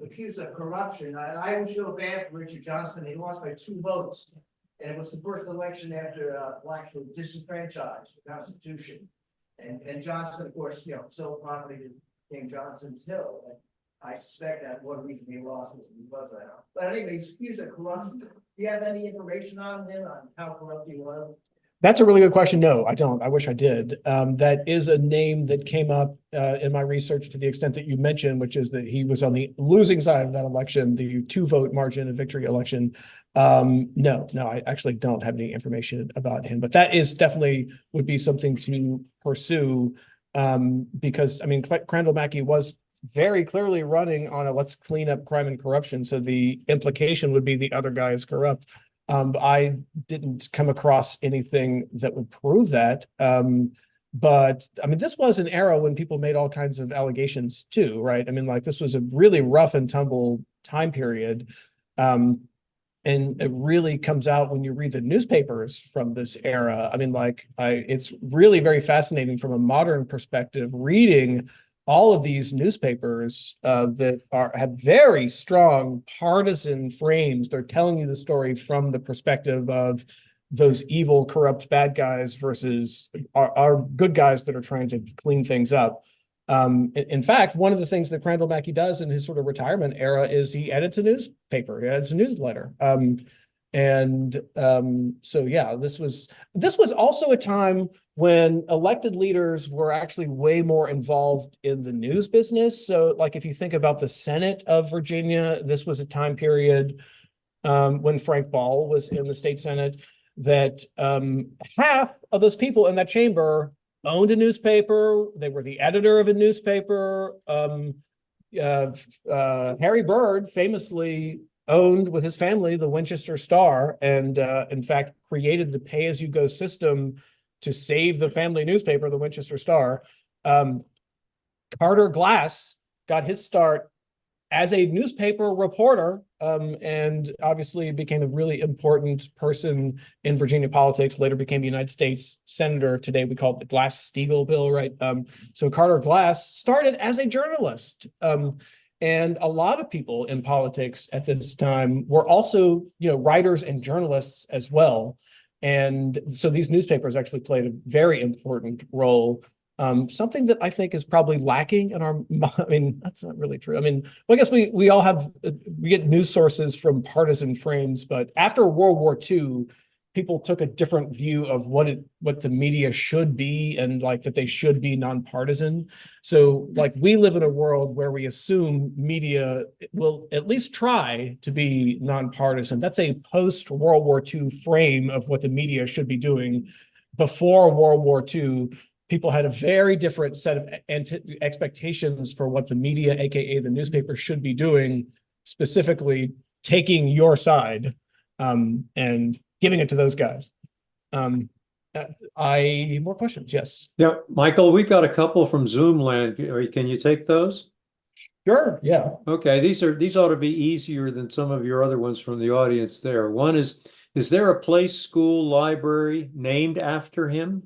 accused of corruption. I always feel bad for Richard Johnson. He lost by 2 votes. And it was the first election after blacks were disenfranchised, the Constitution. And Johnson, of course, sold property to King Johnson's Hill. And I suspect that one reason he lost was because of that. But anyway, he's accused of corruption. Do you have any information on him, on how corrupt he was? That's a really good question. No, I don't. I wish I did. That is a name that came up in my research to the extent that you mentioned, which is that he was on the losing side of that election, the 2-vote margin of victory election. No, I actually don't have any information about him, but that is definitely would be something to pursue because, I mean, Crandal Mackey was very clearly running on a let's clean up crime and corruption. So the implication would be the other guy is corrupt. I didn't come across anything that would prove that. But I mean, this was an era when people made all kinds of allegations too, right? I mean, like this was a really rough and tumble time period. And it really comes out when you read the newspapers from this era. I mean, like it's really very fascinating from a modern perspective, reading all of these newspapers that have very strong partisan frames. They're telling you the story from the perspective of those evil, corrupt, bad guys versus our good guys that are trying to clean things up. In fact, one of the things that Crandal Mackey does in his sort of retirement era is he edits a newspaper, he edits a newsletter. So yeah, this was also a time when elected leaders were actually way more involved in the news business. So like if you think about the Senate of Virginia, this was a time period when Frank Ball was in the state Senate, that half of those people in that chamber owned a newspaper. They were the editor of a newspaper. Harry Byrd famously owned with his family the Winchester Star, and in fact created the pay-as-you-go system to save the family newspaper, the Winchester Star. Carter Glass got his start as a newspaper reporter, and obviously became a really important person in Virginia politics, later became a United States Senator. Today we call it the Glass-Steagall bill, right? So Carter Glass started as a journalist. And a lot of people in politics at this time were also, writers and journalists as well. And so these newspapers actually played a very important role. Something that I think is probably lacking in our, that's not really true. Well, I guess we all have, we get news sources from partisan frames, but after World War II, people took a different view of what the media should be, and like that they should be nonpartisan. So like we live in a world where we assume media will at least try to be nonpartisan. That's a post World War II frame of what the media should be doing. Before World War II, people had a very different set of expectations for what the media, aka the newspaper, should be doing, specifically taking your side and giving it to those guys. More questions? Yes. Yeah, Michael, we've got a couple from Zoom land. Can you take those? Sure. Yeah. Okay, these ought to be easier than some of your other ones from the audience there. One is there a place, school, library named after him?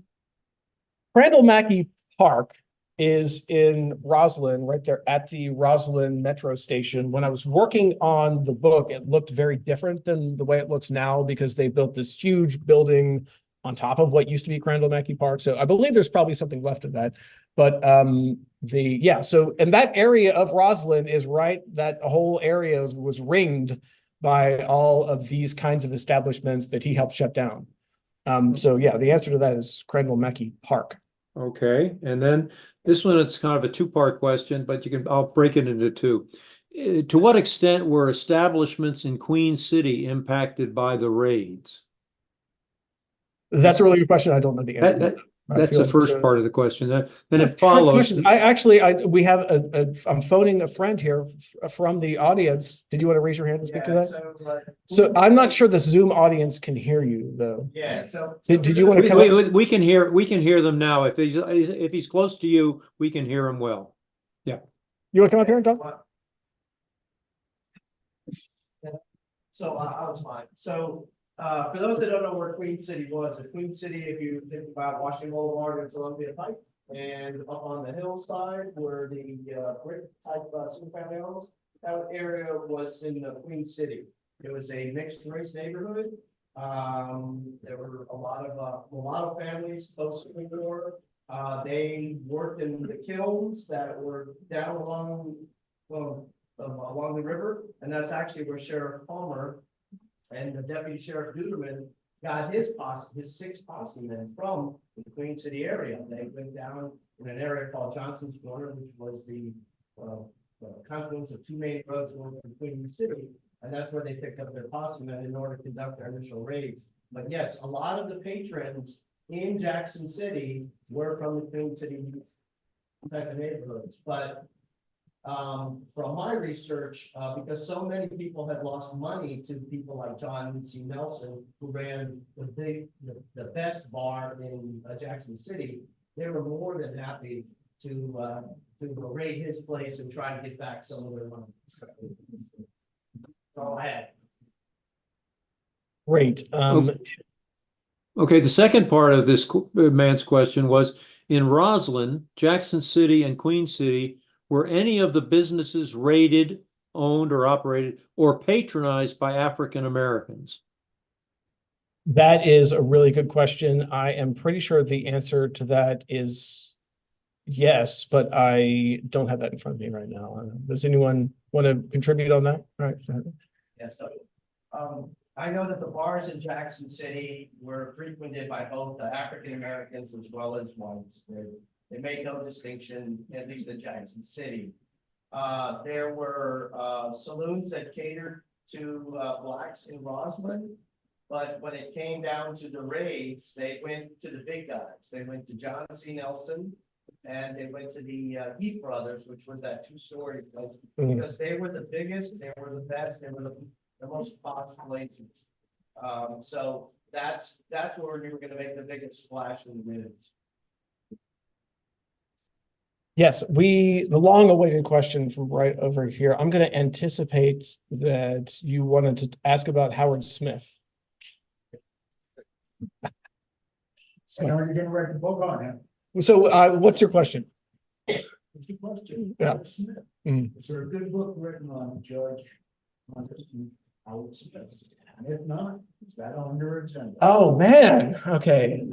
Crandal Mackey Park is in Roslyn, right there at the Roslyn metro station. When I was working on the book, it looked very different than the way it looks now, because they built this huge building on top of what used to be Crandal Mackey Park. So I believe there's probably something left of that. But so in that area of Roslyn is right, that whole area was ringed by all of these kinds of establishments that he helped shut down. So yeah, the answer to that is Crandal Mackey Park. Okay, and then this one is kind of a two-part question, but I'll break it into two. To what extent were establishments in Queen City impacted by the raids? That's a really good question. I don't know the answer. That's the first part of the question. Then it follows. I'm phoning a friend here from the audience. Did you want to raise your hand and speak to that? So I'm not sure the Zoom audience can hear you though. Yeah, so. Did you want to come up? We can hear them now. If he's close to you, we can hear him well. Yeah. You want to come up here and talk? So I was fine. So for those that don't know where Queen City was, Queen City, if you think about Washington Boulevard and Columbia Pike, and up on the hillside where the brick type single family homes, that area was in the Queen City. It was a mixed race neighborhood. There were a lot of families close to the door. They worked in the kilns that were down along the river, and that's actually where Sheriff Palmer and the Deputy Sheriff Duderman got his posse, his 6 posse men from the Queen City area. They went down in an area called Johnson's Corner, which was the confluence of 2 main roads going from Queen City, and that's where they picked up their posse men in order to conduct their initial raids. But yes, a lot of the patrons in Jackson City were from the Queen City type of neighborhoods. But from my research, because so many people had lost money to people like John C. Nelson, who ran the best bar in Jackson City, they were more than happy to raid his place and try to get back some of their money. So, that's all I had. Great. Okay, the second part of this man's question was, in Roslyn, Jackson City, and Queen City, were any of the businesses raided, owned, or operated, or patronized by African Americans? That is a really good question. I am pretty sure the answer to that is yes, but I don't have that in front of me right now. Does anyone want to contribute on that? All right. Yeah, so I know that the bars in Jackson City were frequented by both the African Americans as well as whites. They made no distinction, at least in Jackson City. There were saloons that catered to blacks in Roslyn. But when it came down to the raids, they went to the big guys. They went to John C. Nelson and they went to the Heath Brothers, which was that two-story place, because they were the biggest, they were the best, they were the most popular places. So that's where we were gonna make the biggest splash in the news. Yes, the long-awaited question from right over here. I'm going to anticipate that you wanted to ask about Howard Smith. I know you're gonna write a book on him. So, what's your question? What's the question? Yeah. Howard Smith. Mm. Is there a good book written on Judge Howard Smith? And if not, is that on your agenda? Oh, man. Okay.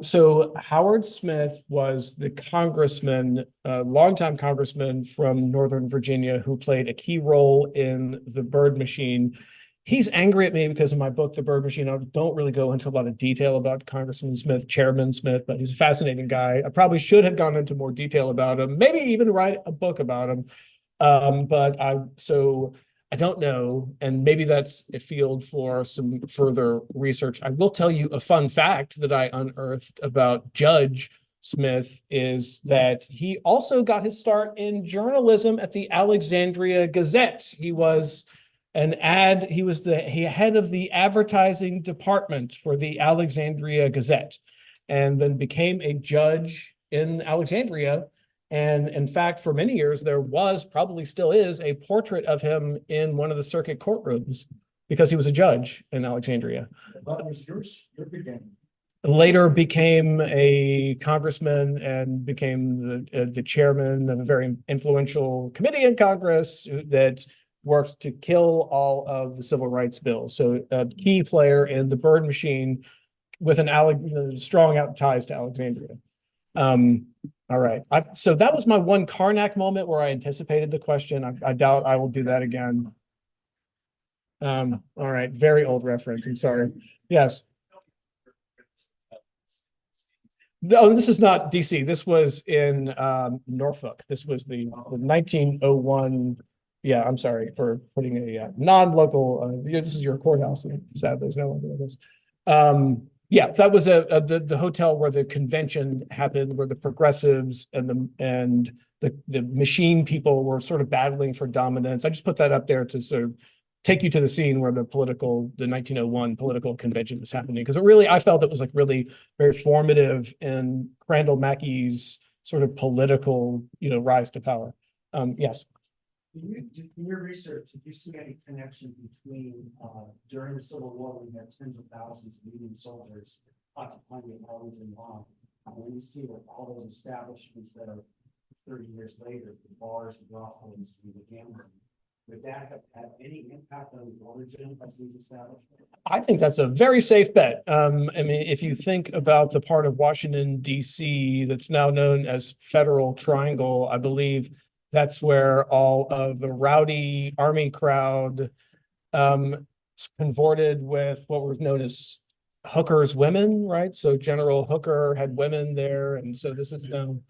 So Howard Smith was the congressman, longtime congressman from Northern Virginia who played a key role in the Bird Machine. He's angry at me because in my book, The Bird Machine, I don't really go into a lot of detail about Congressman Smith, Chairman Smith, but he's a fascinating guy. I probably should have gone into more detail about him, maybe even write a book about him. So I don't know, and maybe that's a field for some further research. I will tell you a fun fact that I unearthed about Judge Smith is that he also got his start in journalism at the Alexandria Gazette. He was the head of the advertising department for the Alexandria Gazette, and then became a judge in Alexandria. And in fact, for many years, there was, probably still is, a portrait of him in one of the circuit courtrooms because he was a judge in Alexandria. That was your beginning. Later became a congressman and became the chairman of a very influential committee in Congress that worked to kill all of the civil rights bills. So a key player in the Bird Machine with strong ties to Alexandria. All right. So that was my one Karnak moment where I anticipated the question. I doubt I will do that again. All right. Very old reference. I'm sorry. Yes. No, this is not DC. This was in Norfolk. This was the 1901. Yeah, I'm sorry for putting a non-local. This is your courthouse. Sadly, there's no longer this. Yeah, that was the hotel where the convention happened, where the progressives and the machine people were sort of battling for dominance. I just put that up there to sort of take you to the scene where the 1901 political convention was happening, because I felt it was like really very formative in Crandal Mackey's sort of political, rise to power. Yes. In your research, did you see any connection between, during the Civil War, we had tens of thousands of Union soldiers occupying the Arlington lawn? When you see that all those establishments that are 30 years later, the bars, the brothels, and the gambling, would that have had any impact on the origin of these establishments? I think that's a very safe bet. I mean, if you think about the part of Washington, D.C. that's now known as Federal Triangle, I believe that's where all of the rowdy army crowd convorted with what was known as Hooker's women, right? So General Hooker had women there, and so this is now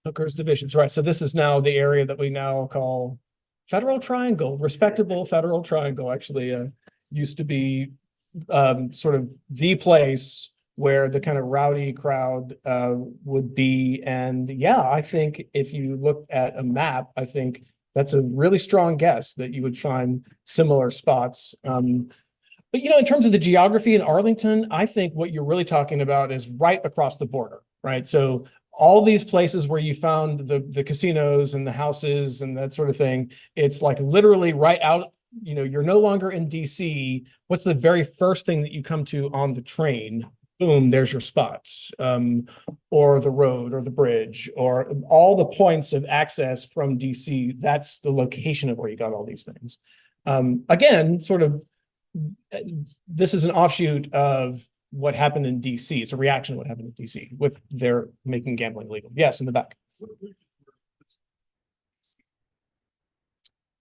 Hooker's divisions, right? So this is now the area that we now call Federal Triangle, respectable Federal Triangle. Actually, used to be sort of the place where the kind of rowdy crowd would be. And yeah, I think if you look at a map, I think that's a really strong guess that you would find similar spots. But in terms of the geography in Arlington, I think what you're really talking about is right across the border, right? So all these places where you found the casinos and the houses and that sort of thing, it's like literally right out, you're no longer in DC. What's the very first thing that you come to on the train? Boom, there's your spots, or the road or the bridge or all the points of access from DC. That's the location of where you got all these things. Again, sort of, this is an offshoot of what happened in DC. It's a reaction to what happened in DC with their making gambling legal. Yes, in the back.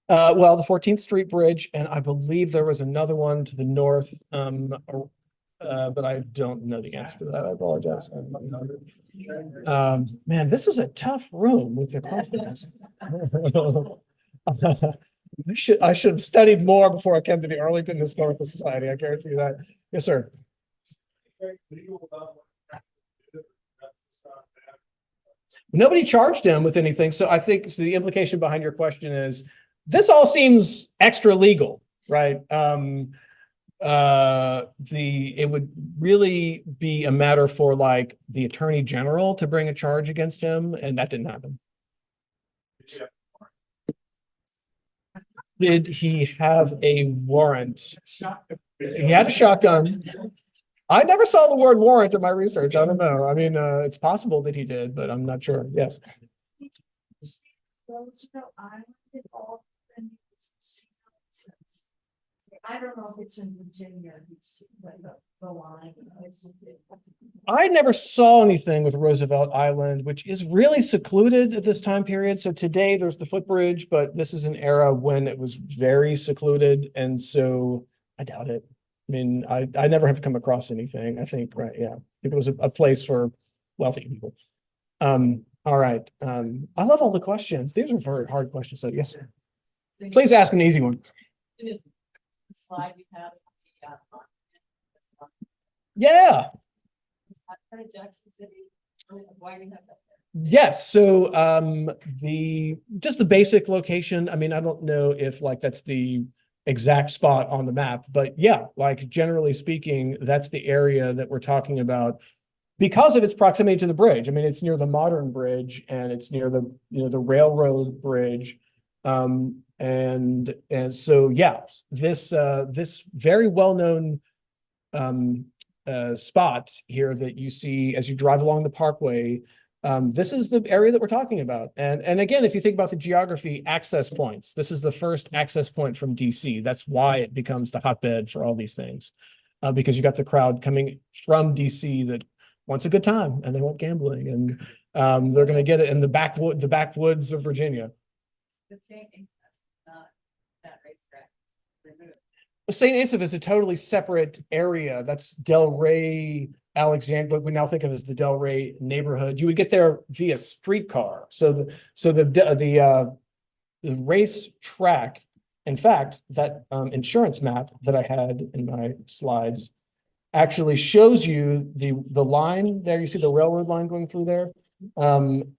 Well, the 14th Street Bridge, and I believe there was another one to the north, but I don't know the answer to that. I apologize. Man, this is a tough room with the questions. I should have studied more before I came to the Arlington Historical Society. I guarantee you that. Yes, sir. Nobody charged him with anything. So I think so the implication behind your question is this all seems extra legal, right? It would really be a matter for like the attorney general to bring a charge against him, and that didn't happen. Did he have a warrant? He had a shotgun. I never saw the word warrant in my research. I don't know. I mean, it's possible that he did, but I'm not sure. Yes. I don't know if it's in Virginia, it's like the line. I never saw anything with Roosevelt Island, which is really secluded at this time period. So today there's the footbridge, but this is an era when it was very secluded. And so I doubt it. I mean, I never have come across anything. I think, right. Yeah. I think it was a place for wealthy people. All right. I love all the questions. These are very hard questions. So yes, sir. Please ask an easy one. Slide we have. Yeah. Jackson City. Why do you have that? Yes. So just the basic location. I mean, I don't know if like that's the exact spot on the map, but yeah, like generally speaking, that's the area that we're talking about because of its proximity to the bridge. I mean, it's near the modern bridge and it's near the the railroad bridge. And so yeah, this very well-known spot here that you see as you drive along the parkway, this is the area that we're talking about. And again, if you think about the geography, access points, this is the first access point from DC. That's why it becomes the hotbed for all these things, because you got the crowd coming from DC that wants a good time and they want gambling, and they're going to get it in the backwoods of Virginia. That racetrack. St. Asaph is a totally separate area. That's Delray, Alexandria, what we now think of as the Delray neighborhood. You would get there via streetcar. So the race track, in fact, that insurance map that I had in my slides actually shows you the line there. You see the railroad line going through there.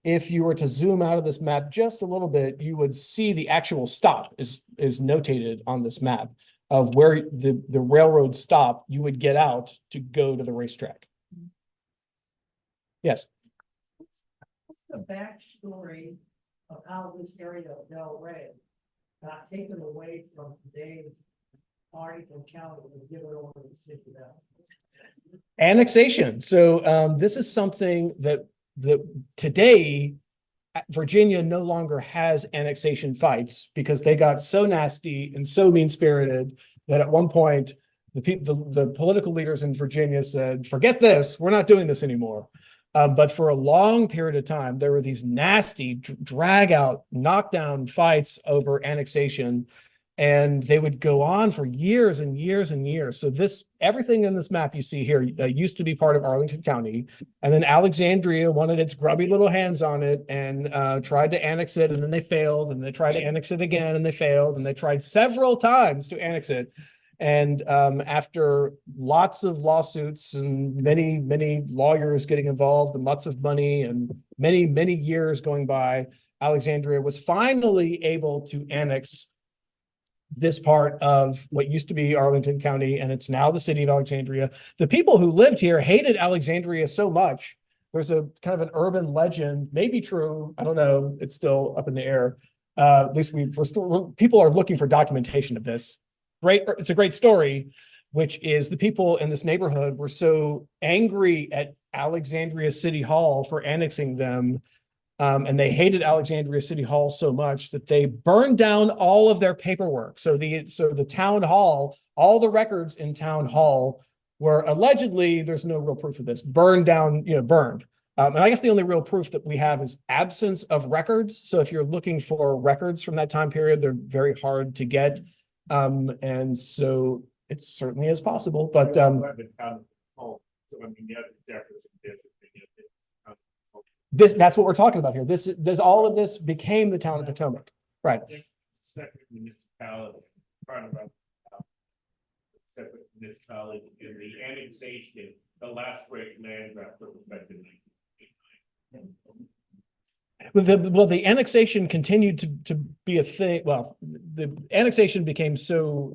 If you were to zoom out of this map just a little bit, you would see the actual stop is notated on this map of where the railroad stop. You would get out to go to the racetrack. Yes. What's the backstory of how this area of Delray got taken away from today's Arlington County and given over to the city? Annexation. So this is something that today Virginia no longer has annexation fights because they got so nasty and so mean-spirited that at one point the political leaders in Virginia said, forget this, we're not doing this anymore. But for a long period of time, there were these nasty drag out, knockdown fights over annexation. And they would go on for years and years and years. So everything in this map you see here used to be part of Arlington County. And then Alexandria wanted its grubby little hands on it and tried to annex it. And then they failed. And they tried to annex it again and they failed. And they tried several times to annex it. And after lots of lawsuits and many, many lawyers getting involved and lots of money and many, many years going by, Alexandria was finally able to annex this part of what used to be Arlington County, and it's now the city of Alexandria. The people who lived here hated Alexandria so much. There's a kind of an urban legend, maybe true, I don't know, it's still up in the air. At least people are looking for documentation of this. It's a great story, which is the people in this neighborhood were so angry at Alexandria City Hall for annexing them. And they hated Alexandria City Hall so much that they burned down all of their paperwork. So the town hall, all the records in town hall were allegedly, there's no real proof of this, burned down, burned. And I guess the only real proof that we have is absence of records. So if you're looking for records from that time period, they're very hard to get. And so it certainly is possible, but that's what we're talking about here. All of this became the town of Potomac. Right. Second municipality annexation, the last great land grab took effect in 1989. Well, the annexation continued to be a thing. Well, the annexation became so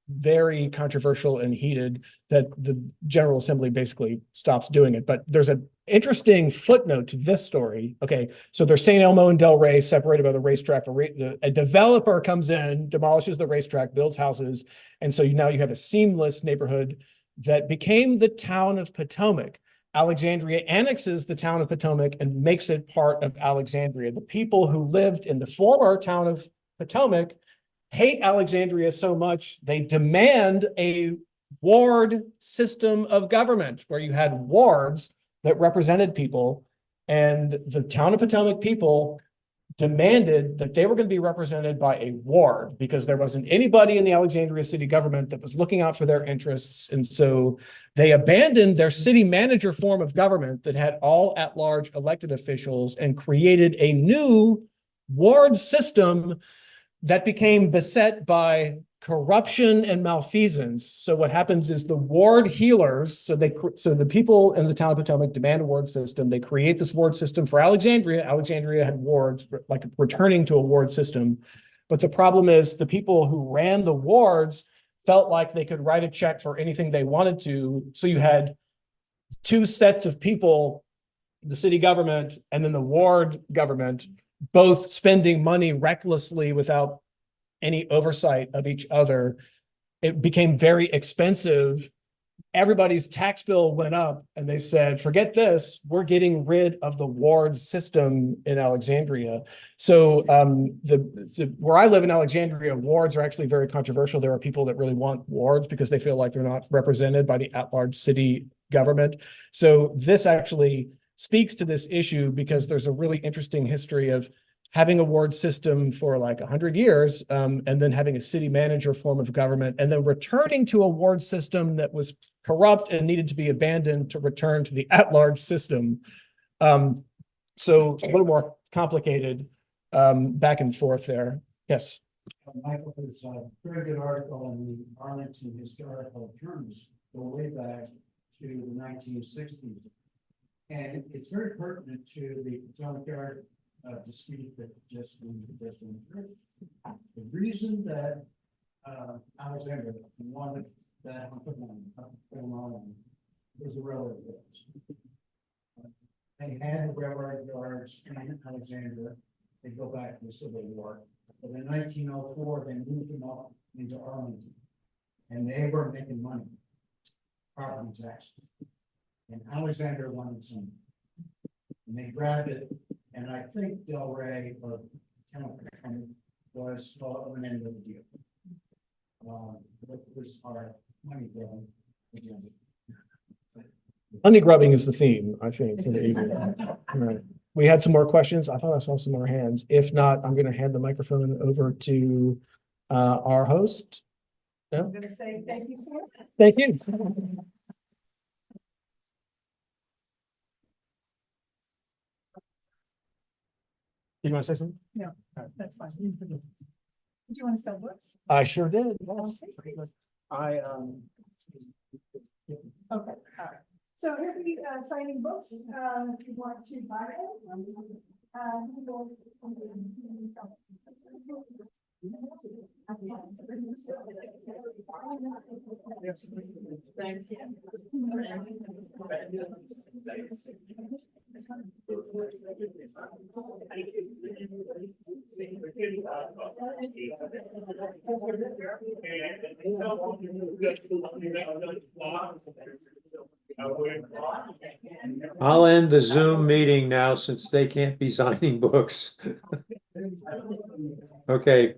very controversial and heated that the General Assembly basically stops doing it. But there's an interesting footnote to this story. Okay, so there's St. Elmo and Del Rey separated by the racetrack. A developer comes in, demolishes the racetrack, builds houses, and so now you have a seamless neighborhood that became the town of Potomac. Alexandria annexes the town of Potomac and makes it part of Alexandria. The people who lived in the former town of Potomac hate Alexandria so much, they demand a ward system of government where you had wards that represented people, and the town of Potomac people demanded that they were going to be represented by a ward because there wasn't anybody in the Alexandria city government that was looking out for their interests. And so they abandoned their city manager form of government that had all at-large elected officials and created a new ward system that became beset by corruption and malfeasance. So what happens is the ward healers, so the people in the town of Potomac demand a ward system. They create this ward system for Alexandria. Alexandria had wards, like returning to a ward system. But the problem is the people who ran the wards felt like they could write a check for anything they wanted to. So you had two sets of people, the city government and then the ward government, both spending money recklessly without any oversight of each other. It became very expensive. Everybody's tax bill went up and they said, forget this, we're getting rid of the ward system in Alexandria. So where I live in Alexandria, wards are actually very controversial. There are people that really want wards because they feel like they're not represented by the at-large city government. So this actually speaks to this issue because there's a really interesting history of having a ward system for like 100 years, and then having a city manager form of government, and then returning to a ward system that was corrupt and needed to be abandoned to return to the at-large system. So a little more complicated back and forth there. Yes. Michael, there's a very good article in the Arlington Historical Journals, go way back to the 1960s. And it's very pertinent to the Potomac Yard dispute that just went through. The reason that Alexandria wanted that was the railroad yards. They had the railroad yards in Alexandria. They go back to the Civil War. But in 1904, they moved them up into Arlington. And they were making money, property taxes. And Alexandria wanted some. And they grabbed it. And I think Del Rey or County was an end of the deal. What was our money grabbing? Money grubbing is the theme, I think. For the evening. All right. We had some more questions. I thought I saw some more hands. If not, I'm going to hand the microphone over to our host. Yeah. I'm gonna say thank you for it. Thank you. You want to say something? No, that's fine. Did you want to sell books? I sure did. Yes. Okay. All right. So here will be signing books. If you want to buy them. I'll end the Zoom meeting now since they can't be signing books. Okay.